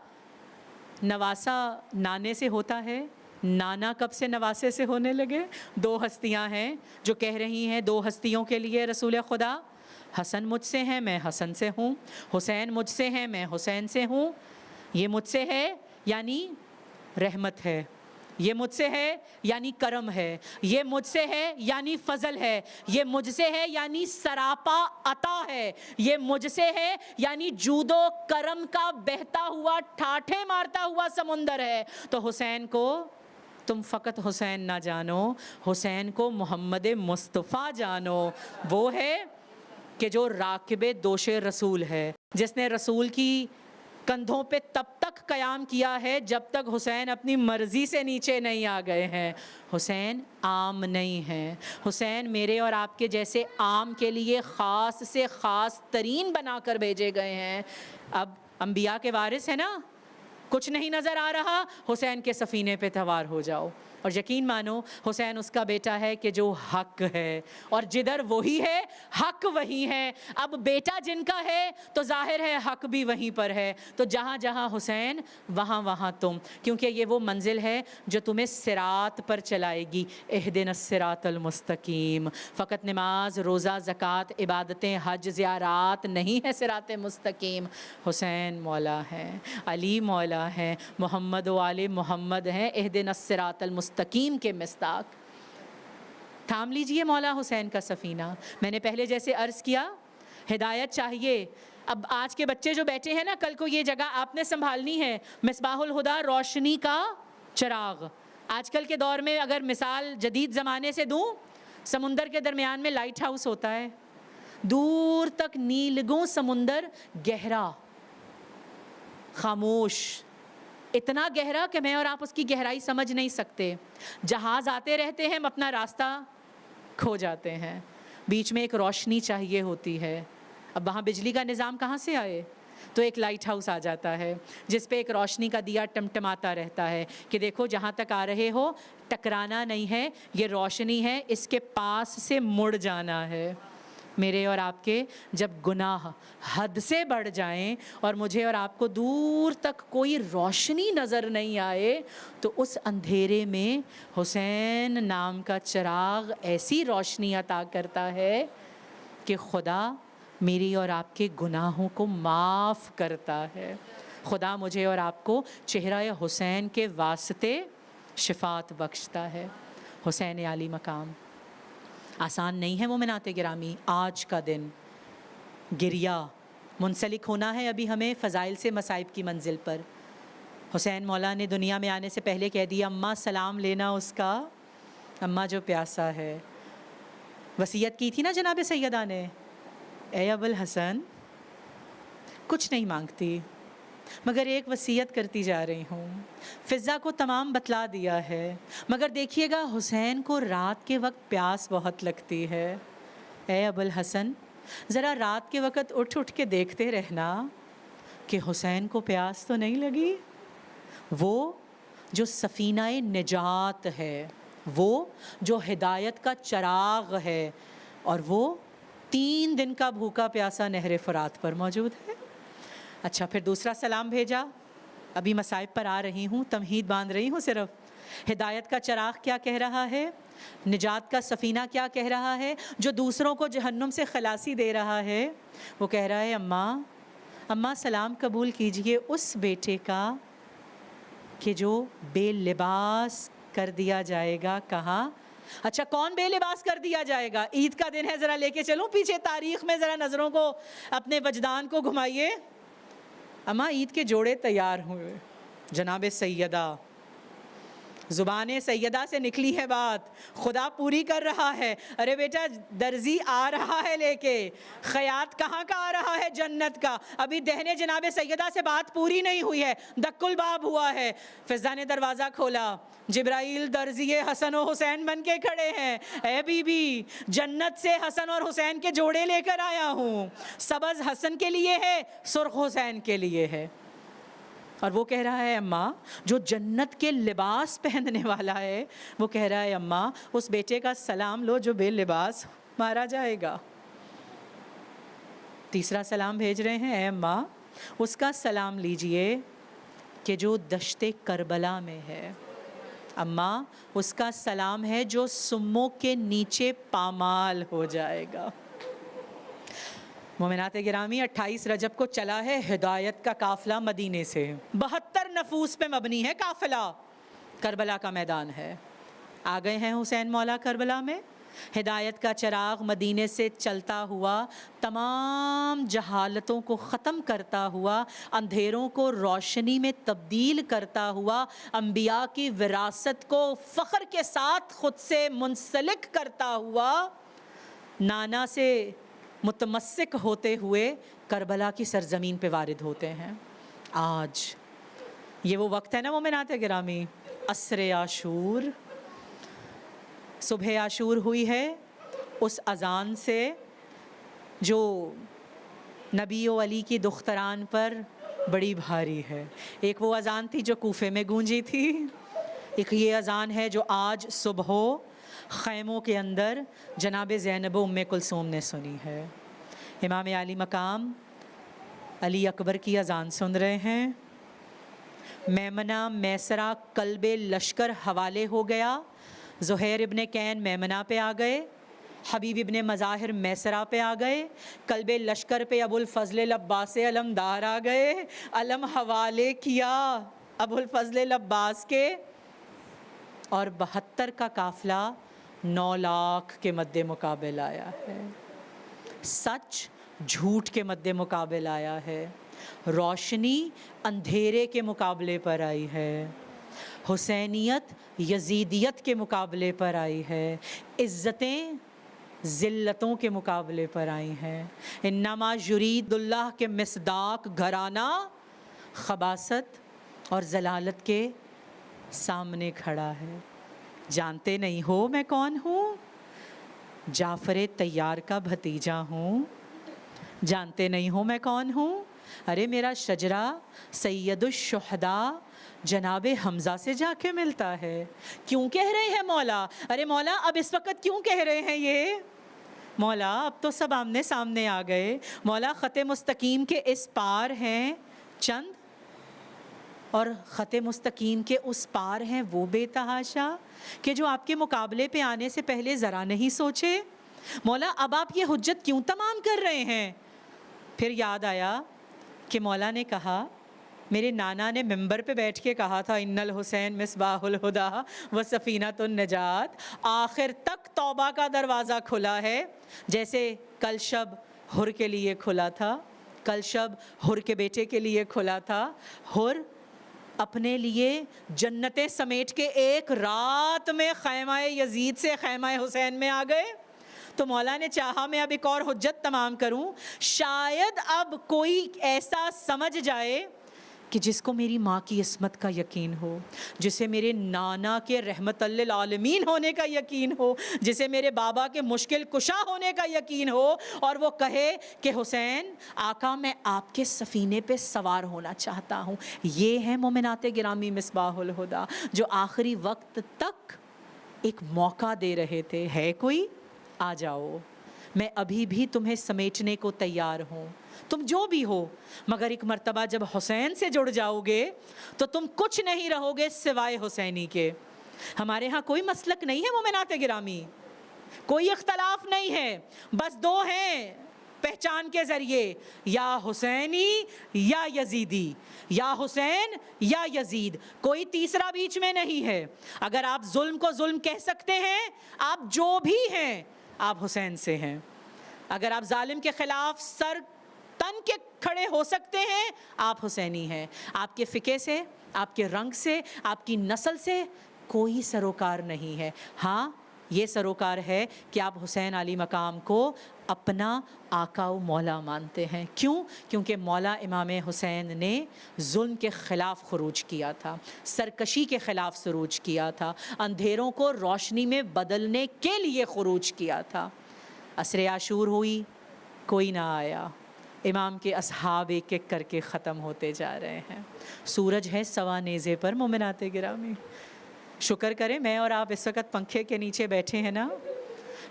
نواسا نانے سے ہوتا ہے، نانا کب سے نواسے سے ہونے لگے؟ 2 ہستیاں ہیں جو کہہ رہی ہیں 2 ہستیوں کے لیے رسول خدا، حسن مجھ سے ہیں میں حسن سے ہوں، حسین مجھ سے ہیں میں حسین سے ہوں. یہ مجھ سے ہے یعنی رحمت ہے، یہ مجھ سے ہے یعنی کرم ہے، یہ مجھ سے ہے یعنی فضل ہے، یہ مجھ سے ہے یعنی سراپا عطا ہے، یہ مجھ سے ہے یعنی جود و کرم کا بہتا ہوا ٹھاٹھے مارتا ہوا سمندر ہے. تو حسین کو تم فقط حسین نہ جانو، حسین کو محمد مصطفیٰ جانو. وہ ہے کہ جو راکب دوش رسول ہے، جس نے رسول کی کندھوں پہ تب تک قیام کیا ہے جب تک حسین اپنی مرضی سے نیچے نہیں آ گئے ہیں. حسین عام نہیں ہیں، حسین میرے اور آپ کے جیسے عام کے لیے خاص سے خاص ترین بنا کر بھیجے گئے ہیں. اب انبیاء کے وارث ہیں نا، کچھ نہیں نظر آ رہا، حسین کے سفینے پہ سوار ہو جاؤ. اور یقین مانو حسین اس کا بیٹا ہے کہ جو حق ہے، اور جدھر وہی ہے حق وہی ہے۔ اب بیٹا جن کا ہے تو ظاہر ہے حق بھی وہیں پر ہے، تو جہاں جہاں حسین وہاں وہاں تم، کیونکہ یہ وہ منزل ہے جو تمہیں صراط پر چلائے گی۔ اہدنا الصراط المستقیم۔ فقط نماز، روزہ، زکوٰۃ، عبادتیں، حج، زیارات نہیں ہے صراط مستقیم۔ حسین مولا ہے، علی مولا ہے، محمد و آل محمد ہیں، اہدنا الصراط المستقیم کے مصداق۔ تھام لیجئے مولا حسین کا سفینہ۔ میں نے پہلے جیسے عرض کیا، ہدایت چاہیے۔ اب آج کے بچے جو بیٹھے ہیں نا، کل کو یہ جگہ آپ نے سنبھالنی ہے۔ مصباح الہدیٰ، روشنی کا چراغ۔ آج کل کے دور میں اگر مثال جدید زمانے سے دوں، سمندر کے درمیان میں لائٹ ہاؤس ہوتا ہے، دور تک نیلگوں سمندر، گہرا، خاموش، اتنا گہرا کہ میں اور آپ اس کی گہرائی سمجھ نہیں سکتے۔ جہاز آتے رہتے ہیں، ہم اپنا راستہ کھو جاتے ہیں۔ بیچ میں ایک روشنی چاہیے ہوتی ہے۔ اب وہاں بجلی کا نظام کہاں سے آئے؟ تو ایک لائٹ ہاؤس آ جاتا ہے جس پہ ایک روشنی کا دیا ٹمٹماتا رہتا ہے کہ دیکھو جہاں تک آ رہے ہو ٹکرانا نہیں ہے، یہ روشنی ہے، اس کے پاس سے مڑ جانا ہے۔ میرے اور آپ کے جب گناہ حد سے بڑھ جائیں اور مجھے اور آپ کو دور تک کوئی روشنی نظر نہیں آئے، تو اس اندھیرے میں حسین نام کا چراغ ایسی روشنی عطا کرتا ہے کہ خدا میری اور آپ کے گناہوں کو معاف کرتا ہے۔ خدا مجھے اور آپ کو چہرہ حسین کے واسطے شفاعت بخشتا ہے۔ حسین عالی مقام آسان نہیں ہے مومنات گرامی۔ آج کا دن گریہ منسلک ہونا ہے ابھی ہمیں فضائل سے مصائب کی منزل پر۔ حسین مولا نے دنیا میں آنے سے پہلے کہہ دیا، اماں سلام لینا اس کا، اماں جو پیاسا ہے۔ وصیت کی تھی نا جناب سیدہ نے، اے ابوالحسن کچھ نہیں مانگتی مگر ایک وصیت کرتی جا رہی ہوں۔ فضا کو تمام بتلا دیا ہے، مگر دیکھیے گا حسین کو رات کے وقت پیاس بہت لگتی ہے۔ اے ابوالحسن ذرا رات کے وقت اٹھ اٹھ کے دیکھتے رہنا کہ حسین کو پیاس تو نہیں لگی۔ وہ جو سفینہ نجات ہے، وہ جو ہدایت کا چراغ ہے، اور وہ 3 دن کا بھوکا پیاسا نہر فرات پر موجود ہے۔ اچھا پھر دوسرا سلام بھیجا، ابھی مصائب پر آ رہی ہوں، تمہید باندھ رہی ہوں صرف۔ ہدایت کا چراغ کیا کہہ رہا ہے، نجات کا سفینہ کیا کہہ رہا ہے، جو دوسروں کو جہنم سے خلاصی دے رہا ہے، وہ کہہ رہا ہے اماں سلام قبول کیجئے اس بیٹے کا کہ جو بے لباس کر دیا جائے گا۔ کہاں؟ اچھا کون بے لباس کر دیا جائے گا؟ عید کا دن ہے، ذرا لے کے چلوں پیچھے تاریخ میں، ذرا نظروں کو اپنے وجدان کو گھمائیے۔ اماں عید کے جوڑے تیار ہوئے، جناب سیدہ، زبان سیدہ سے نکلی ہے بات، خدا پوری کر رہا ہے۔ ارے بیٹا درزی آ رہا ہے لے کے، خیاط کہاں کا آ رہا ہے؟ جنت کا۔ ابھی دہنے جناب سیدہ سے بات پوری نہیں ہوئی ہے، دک الباب ہوا ہے۔ فضا نے دروازہ کھولا، جبرائیل درزی حسن و حسین بن کے کھڑے ہیں۔ اے بی بی جنت سے حسن اور حسین کے جوڑے لے کر آیا ہوں، سبز حسن کے لیے ہے، سرخ حسین کے لیے ہے۔ اور وہ کہہ رہا ہے اماں جو جنت کے لباس پہننے والا ہے، وہ کہہ رہا ہے اماں اس بیٹے کا سلام لو جو بے لباس مارا جائے گا۔ تیسرا سلام بھیج رہے ہیں، اے اماں اس کا سلام لیجئے کہ جو دشت کربلا میں ہے۔ اماں اس کا سلام ہے جو سموں کے نیچے پامال ہو جائے گا۔ مومنات گرامی 28 رجب کو چلا ہے ہدایت کا قافلہ مدینے سے، 72 نفوس پہ مبنی ہے قافلہ، کربلا کا میدان ہے۔ آ گئے ہیں حسین مولا کربلا میں، ہدایت کا چراغ مدینے سے چلتا ہوا، تمام جہالتوں کو ختم کرتا ہوا، اندھیروں کو روشنی میں تبدیل کرتا ہوا، انبیاء کی وراثت کو فخر کے ساتھ خود سے منسلک کرتا ہوا، نانا سے متمسک ہوتے ہوئے کربلا کی سرزمین پہ وارد ہوتے ہیں۔ آج یہ وہ وقت ہے نا مومنات گرامی، عصر عاشور، صبح عاشور ہوئی ہے اس اذان سے جو نبی و علی کی دختران پر بڑی بھاری ہے۔ ایک وہ اذان تھی جو کوفے میں گونجی تھی، ایک یہ اذان ہے جو آج صبح خیموں کے اندر جناب زینب ام کلثوم نے سنی ہے. امام علی مقام علی اکبر کی اذان سن رہے ہیں. میمنہ میسرہ قلب لشکر حوالے ہو گیا. زہیر ابن کین میمنہ پہ آ گئے, حبیب ابن مظاہر میسرہ پہ آ گئے, قلب لشکر پہ ابو الفضل لباس علمدار آ گئے. علم حوالے کیا ابو الفضل لباس کے, اور 72 کا قافلہ 9 لاکھ کے مد مقابل آیا ہے. سچ جھوٹ کے مد مقابل آیا ہے. روشنی اندھیرے کے مقابلے پر آئی ہے. حسینیت یزیدیت کے مقابلے پر آئی ہے. عزتیں ذلتوں کے مقابلے پر آئی ہیں. انما یرید اللہ کے مصداق گھرانہ خباثت اور ضلالت کے سامنے کھڑا ہے. جانتے نہیں ہو میں کون ہوں؟ جعفر طیار کا بھتیجا ہوں. جانتے نہیں ہو میں کون ہوں؟ ارے میرا شجرہ سید الشہداء جناب حمزہ سے جا کے ملتا ہے. کیوں کہہ رہے ہیں مولا؟ ارے مولا اب اس وقت کیوں کہہ رہے ہیں یہ؟ مولا اب تو سب آمنے سامنے آ گئے. مولا خط مستقیم کے اس پار ہیں چند, اور خط مستقیم کے اس پار ہیں وہ بے تحاشا کہ جو آپ کے مقابلے پہ آنے سے پہلے ذرا نہیں سوچے. مولا اب آپ یہ حجت کیوں تمام کر رہے ہیں؟ پھر یاد آیا کہ مولا نے کہا, میرے نانا نے ممبر پہ بیٹھ کے کہا تھا, ان الحسین مصباح الہدا و سفینۃ النجات. آخر تک توبہ کا دروازہ کھلا ہے, جیسے کل شب حر کے لیے کھلا تھا, کل شب حر کے بیٹے کے لیے کھلا تھا. حر اپنے لیے جنتیں سمیٹ کے ایک رات میں خیمہ یزید سے خیمہ حسین میں آ گئے. تو مولا نے چاہا میں اب ایک اور حجت تمام کروں, شاید اب کوئی ایسا سمجھ جائے کہ جس کو میری ماں کی عصمت کا یقین ہو, جسے میرے نانا کے رحمت للعالمین ہونے کا یقین ہو, جسے میرے بابا کے مشکل کشا ہونے کا یقین ہو, اور وہ کہے کہ حسین آقا میں آپ کے سفینے پہ سوار ہونا چاہتا ہوں. یہ ہے مومنات گرامی مصباح الہدا جو آخری وقت تک ایک موقع دے رہے تھے. ہے کوئی؟ آ جاؤ, میں ابھی بھی تمہیں سمیٹنے کو تیار ہوں, تم جو بھی ہو, مگر ایک مرتبہ جب حسین سے جڑ جاؤ گے تو تم کچھ نہیں رہو گے سوائے حسینی کے. ہمارے ہاں کوئی مسلک نہیں ہے مومنات گرامی, کوئی اختلاف نہیں ہے, بس دو ہیں پہچان کے ذریعے, یا حسینی یا یزیدی, یا حسین یا یزید, کوئی تیسرا بیچ میں نہیں ہے. اگر آپ ظلم کو ظلم کہہ سکتے ہیں, آپ جو بھی ہیں آپ حسین سے ہیں. اگر آپ ظالم کے خلاف سر تن کے کھڑے ہو سکتے ہیں, آپ حسینی ہیں. آپ کے فقہ سے, آپ کے رنگ سے, آپ کی نسل سے کوئی سروکار نہیں ہے. ہاں یہ سروکار ہے کہ آپ حسین علی مقام کو اپنا آقا و مولا مانتے ہیں. کیوں؟ کیونکہ مولا امام حسین نے ظلم کے خلاف خروج کیا تھا, سرکشی کے خلاف خروج کیا تھا, اندھیروں کو روشنی میں بدلنے کے لیے خروج کیا تھا. عصر عاشور ہوئی, کوئی نہ آیا, امام کے اصحاب ایک ایک کر کے ختم ہوتے جا رہے ہیں. سورج ہے سوا نیزے پر مومنات گرامی. شکر کریں میں اور آپ اس وقت پنکھے کے نیچے بیٹھے ہیں نا.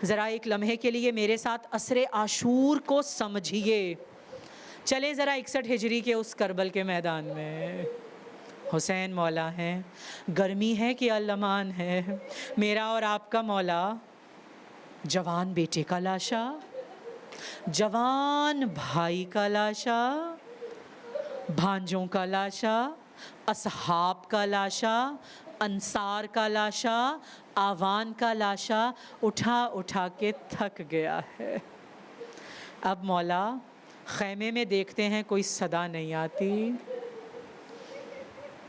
ذرا ایک لمحے کے لیے میرے ساتھ عصر عاشور کو سمجھیے. چلیں ذرا 61 ہجری کے اس کربل کے میدان میں. حسین مولا ہیں, گرمی ہے کہ الامان ہے. میرا اور آپ کا مولا جوان بیٹے کا لاشا, جوان بھائی کا لاشا, بھانجوں کا لاشا, اصحاب کا لاشا, انصار کا لاشا, آوان کا لاشا اٹھا اٹھا کے تھک گیا ہے. اب مولا خیمے میں دیکھتے ہیں کوئی صدا نہیں آتی.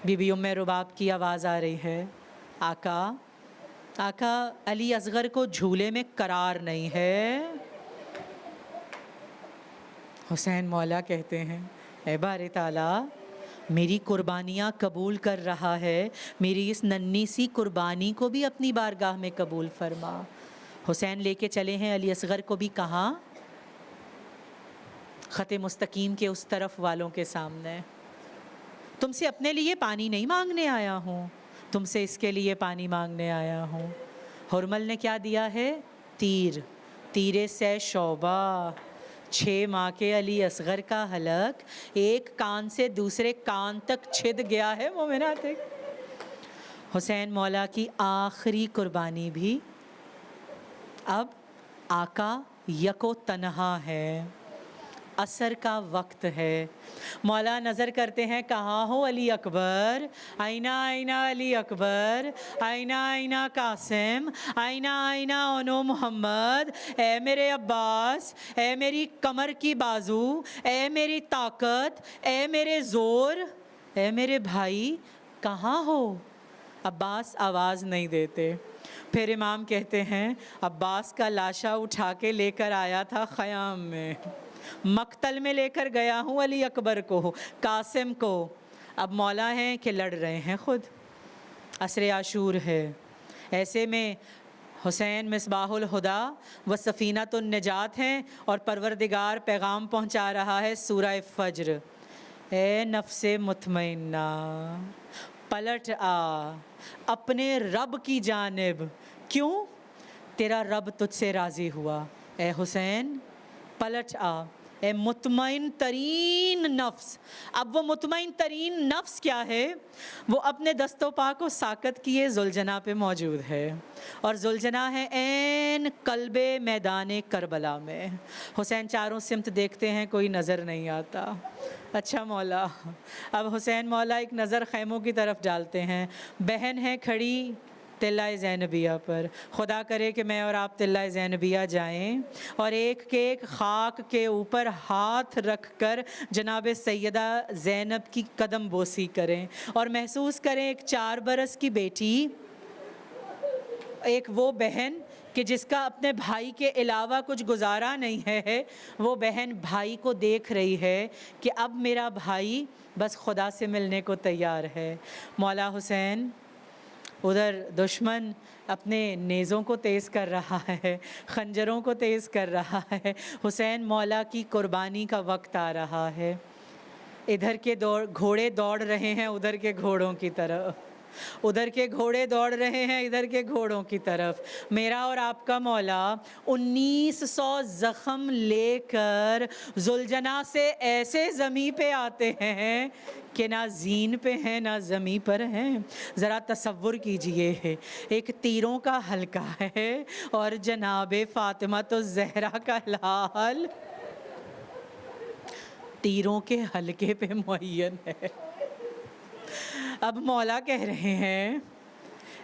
بی بی ام رباب کی آواز آ رہی ہے, آقا آقا علی اصغر کو جھولے میں قرار نہیں ہے. حسین مولا کہتے ہیں, اے باری تعالیٰ میری قربانیاں قبول کر رہا ہے, میری اس ننھی سی قربانی کو بھی اپنی بارگاہ میں قبول فرما. حسین لے کے چلے ہیں علی اصغر کو بھی کہاں؟ خط مستقیم کے اس طرف والوں کے سامنے. تم سے اپنے لیے پانی نہیں مانگنے آیا ہوں, تم سے اس کے لیے پانی مانگنے آیا ہوں۔ حرمل نے کیا دیا ہے؟ تیرے سے شعبہ، 6 ماہ کے علی اصغر کا حلق ایک کان سے دوسرے کان تک چھد گیا ہے مومنات۔ حسین مولا کی آخری قربانی بھی اب آقا یکو تنہا ہے، عصر کا وقت ہے، مولا نظر کرتے ہیں کہاں ہو علی اکبر، آئینہ آئینہ علی اکبر، آئینہ آئینہ قاسم، آئینہ آئینہ انو محمد، اے میرے عباس، اے میری کمر کی بازو، اے میری طاقت، اے میرے زور، اے میرے بھائی کہاں ہو؟ عباس آواز نہیں دیتے۔ پھر امام کہتے ہیں عباس کا لاشا اٹھا کے لے کر آیا تھا خیام میں، مقتل میں لے کر گیا ہوں علی اکبر کو، قاسم کو۔ اب مولا ہیں کہ لڑ رہے ہیں خود، عصر عاشور ہے۔ ایسے میں حسین مصباح الہدا و سفینۃ النجات ہیں اور پروردگار پیغام پہنچا رہا ہے سورہ فجر۔ اے نفس مطمئنہ پلٹ آ اپنے رب کی جانب، کیوں؟ تیرا رب تجھ سے راضی ہوا۔ اے حسین پلٹ آ، اے مطمئن ترین نفس۔ اب وہ مطمئن ترین نفس کیا ہے؟ وہ اپنے دست و پا کو ساکت کیے زلجنا پہ موجود ہے، اور زلجنا ہے عین قلب میدان کربلا میں۔ حسین چاروں سمت دیکھتے ہیں، کوئی نظر نہیں آتا۔ اچھا مولا، اب حسین مولا ایک نظر خیموں کی طرف ڈالتے ہیں، بہن ہے کھڑی تلہ زینبیہ پر۔ خدا کرے کہ میں اور آپ تلہ زینبیہ جائیں اور ایک کے ایک خاک کے اوپر ہاتھ رکھ کر جناب سیدہ زینب کی قدم بوسی کریں اور محسوس کریں ایک 4 برس کی بیٹی، ایک وہ بہن کہ جس کا اپنے بھائی کے علاوہ کچھ گزارا نہیں ہے، وہ بہن بھائی کو دیکھ رہی ہے کہ اب میرا بھائی بس خدا سے ملنے کو تیار ہے۔ مولا حسین، ادھر دشمن اپنے نیزوں کو تیز کر رہا ہے، خنجروں کو تیز کر رہا ہے، حسین مولا کی قربانی کا وقت آ رہا ہے۔ ادھر کے گھوڑے دوڑ رہے ہیں ادھر کے گھوڑوں کی طرف، ادھر کے گھوڑے دوڑ رہے ہیں ادھر کے گھوڑوں کی طرف۔ میرا اور آپ کا مولا 1900 زخم لے کر زلجنا سے ایسے زمین پہ آتے ہیں کہ نہ زین پہ ہیں نہ زمین پر ہیں۔ ذرا تصور کیجئے، ایک تیروں کا حلقہ ہے اور جناب فاطمہ الزہرا کا لال تیروں کے حلقے پہ معین ہے۔ اب مولا کہہ رہے ہیں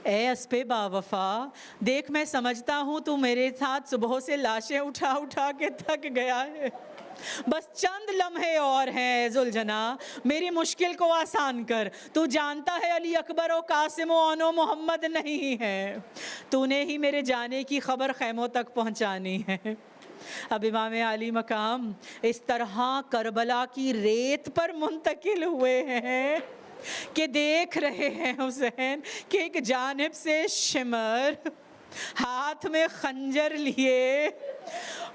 اے اسپِ باوفا، دیکھ میں سمجھتا ہوں تو میرے ساتھ صبح سے لاشیں اٹھا اٹھا کے تھک گیا ہے، بس چند لمحے اور ہیں ذوالجنا، میری مشکل کو آسان کر۔ تو جانتا ہے علی اکبر و قاسم و انو محمد نہیں ہے، تو نے ہی میرے جانے کی خبر خیموں تک پہنچانی ہے۔ اب امام علی مقام اس طرح کربلا کی ریت پر منتقل ہوئے ہیں کہ دیکھ رہے ہیں حسین کہ ایک جانب سے شمر ہاتھ میں خنجر لیے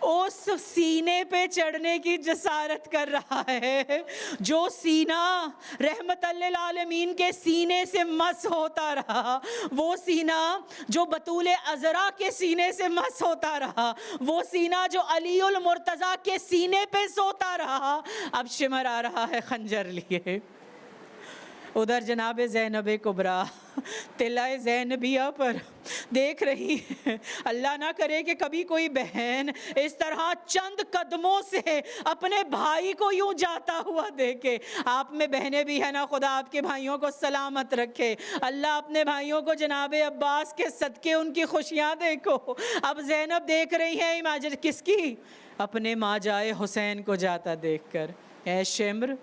اس سینے پہ چڑھنے کی جسارت کر رہا ہے جو سینہ رحمت للعالمین کے سینے سے مس ہوتا رہا، وہ سینہ جو بطول عذرا کے سینے سے مس ہوتا رہا، وہ سینہ جو علی المرتضیٰ کے سینے پہ سوتا رہا، اب شمر آ رہا ہے خنجر لیے۔ ادھر جناب زینب کبریٰ تلہ زینبیہ پر دیکھ رہی ہے، اللہ نہ کرے کہ کبھی کوئی بہن اس طرح چند قدموں سے اپنے بھائی کو یوں جاتا ہوا دیکھے۔ آپ میں بہنیں بھی ہیں نا، خدا آپ کے بھائیوں کو سلامت رکھے، اللہ اپنے بھائیوں کو جناب عباس کے صدقے ان کی خوشیاں دیکھو۔ اب زینب دیکھ رہی ہے امیجن کس کی؟ اپنے ماں جائے حسین کو جاتا دیکھ کر۔ اے شمر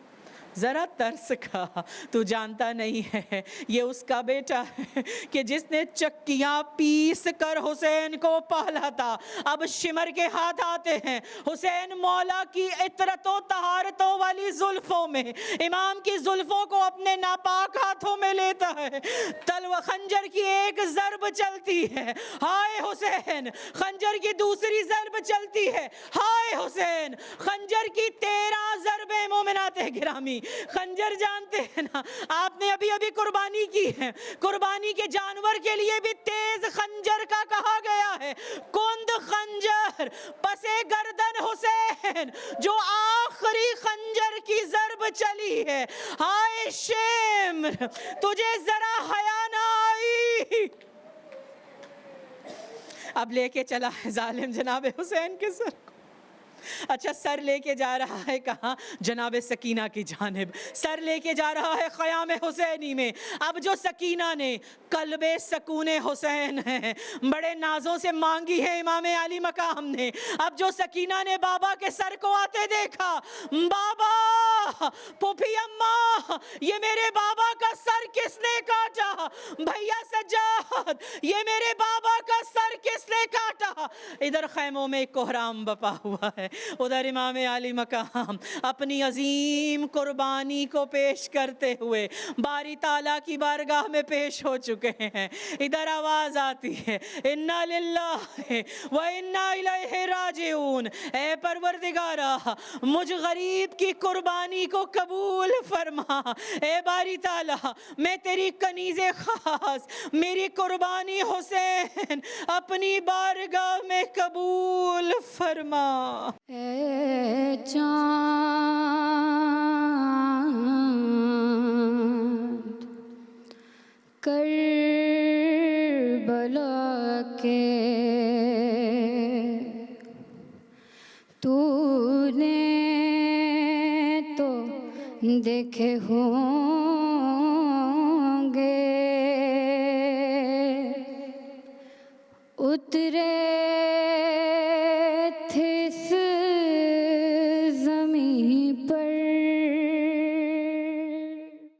ذرا ترس کھا، تو جانتا نہیں ہے یہ اس کا بیٹا ہے کہ جس نے چکیاں پیس کر حسین کو پالا تھا۔ اب شمر کے ہاتھ آتے ہیں حسین مولا کی عطرت و طہارتوں والی زلفوں میں، امام کی زلفوں کو اپنے ناپاک ہاتھوں میں لیتا ہے، تلو خنجر کی ایک ضرب چلتی ہے، ہائے حسین، خنجر کی دوسری ضرب چلتی ہے، ہائے حسین، خنجر کی 13 ضربیں مومنہ حضرات گرامی، خنجر جانتے ہیں نا، آپ نے ابھی ابھی قربانی کی ہے، قربانی کے جانور کے لیے بھی تیز خنجر کا کہا گیا ہے، کند خنجر، پس گردن حسین جو آخری خنجر کی ضرب چلی ہے، ہائے شمر تجھے ذرا حیا نہ آئی؟ اب لے کے چلا ہے ظالم جناب حسین کے سر کو. اچھا سر لے کے جا رہا ہے کہاں؟ جناب سکینہ کی جانب سر لے کے جا رہا ہے خیام حسینی میں. اب جو سکینہ نے قلب سکون حسین ہے، بڑے نازوں سے مانگی ہے امام علی مقام نے، اب جو سکینہ نے بابا کے سر کو آتے دیکھا، بابا پھوپھی اماں یہ میرے بابا کا سر کس نے کاٹا؟ بھیا سجاد یہ میرے بابا کا سر کس نے کاٹا؟ ادھر خیموں میں کوہرام بپا ہوا ہے، ادھر امام علی مقام اپنی عظیم قربانی کو پیش کرتے ہوئے باری تعالیٰ کی بارگاہ میں پیش ہو چکے ہیں. ادھر آواز آتی ہے انا للہ و انا الیہ راجعون، اے پروردگارا مجھ غریب کی قربانی کو قبول فرما، اے باری تعالیٰ میں تیری کنیز خاص میری قربانی حسین اپنی بارگاہ میں قبول فرما. اے چاند کربلا کے تو نے تو دیکھے ہوں گے، اترے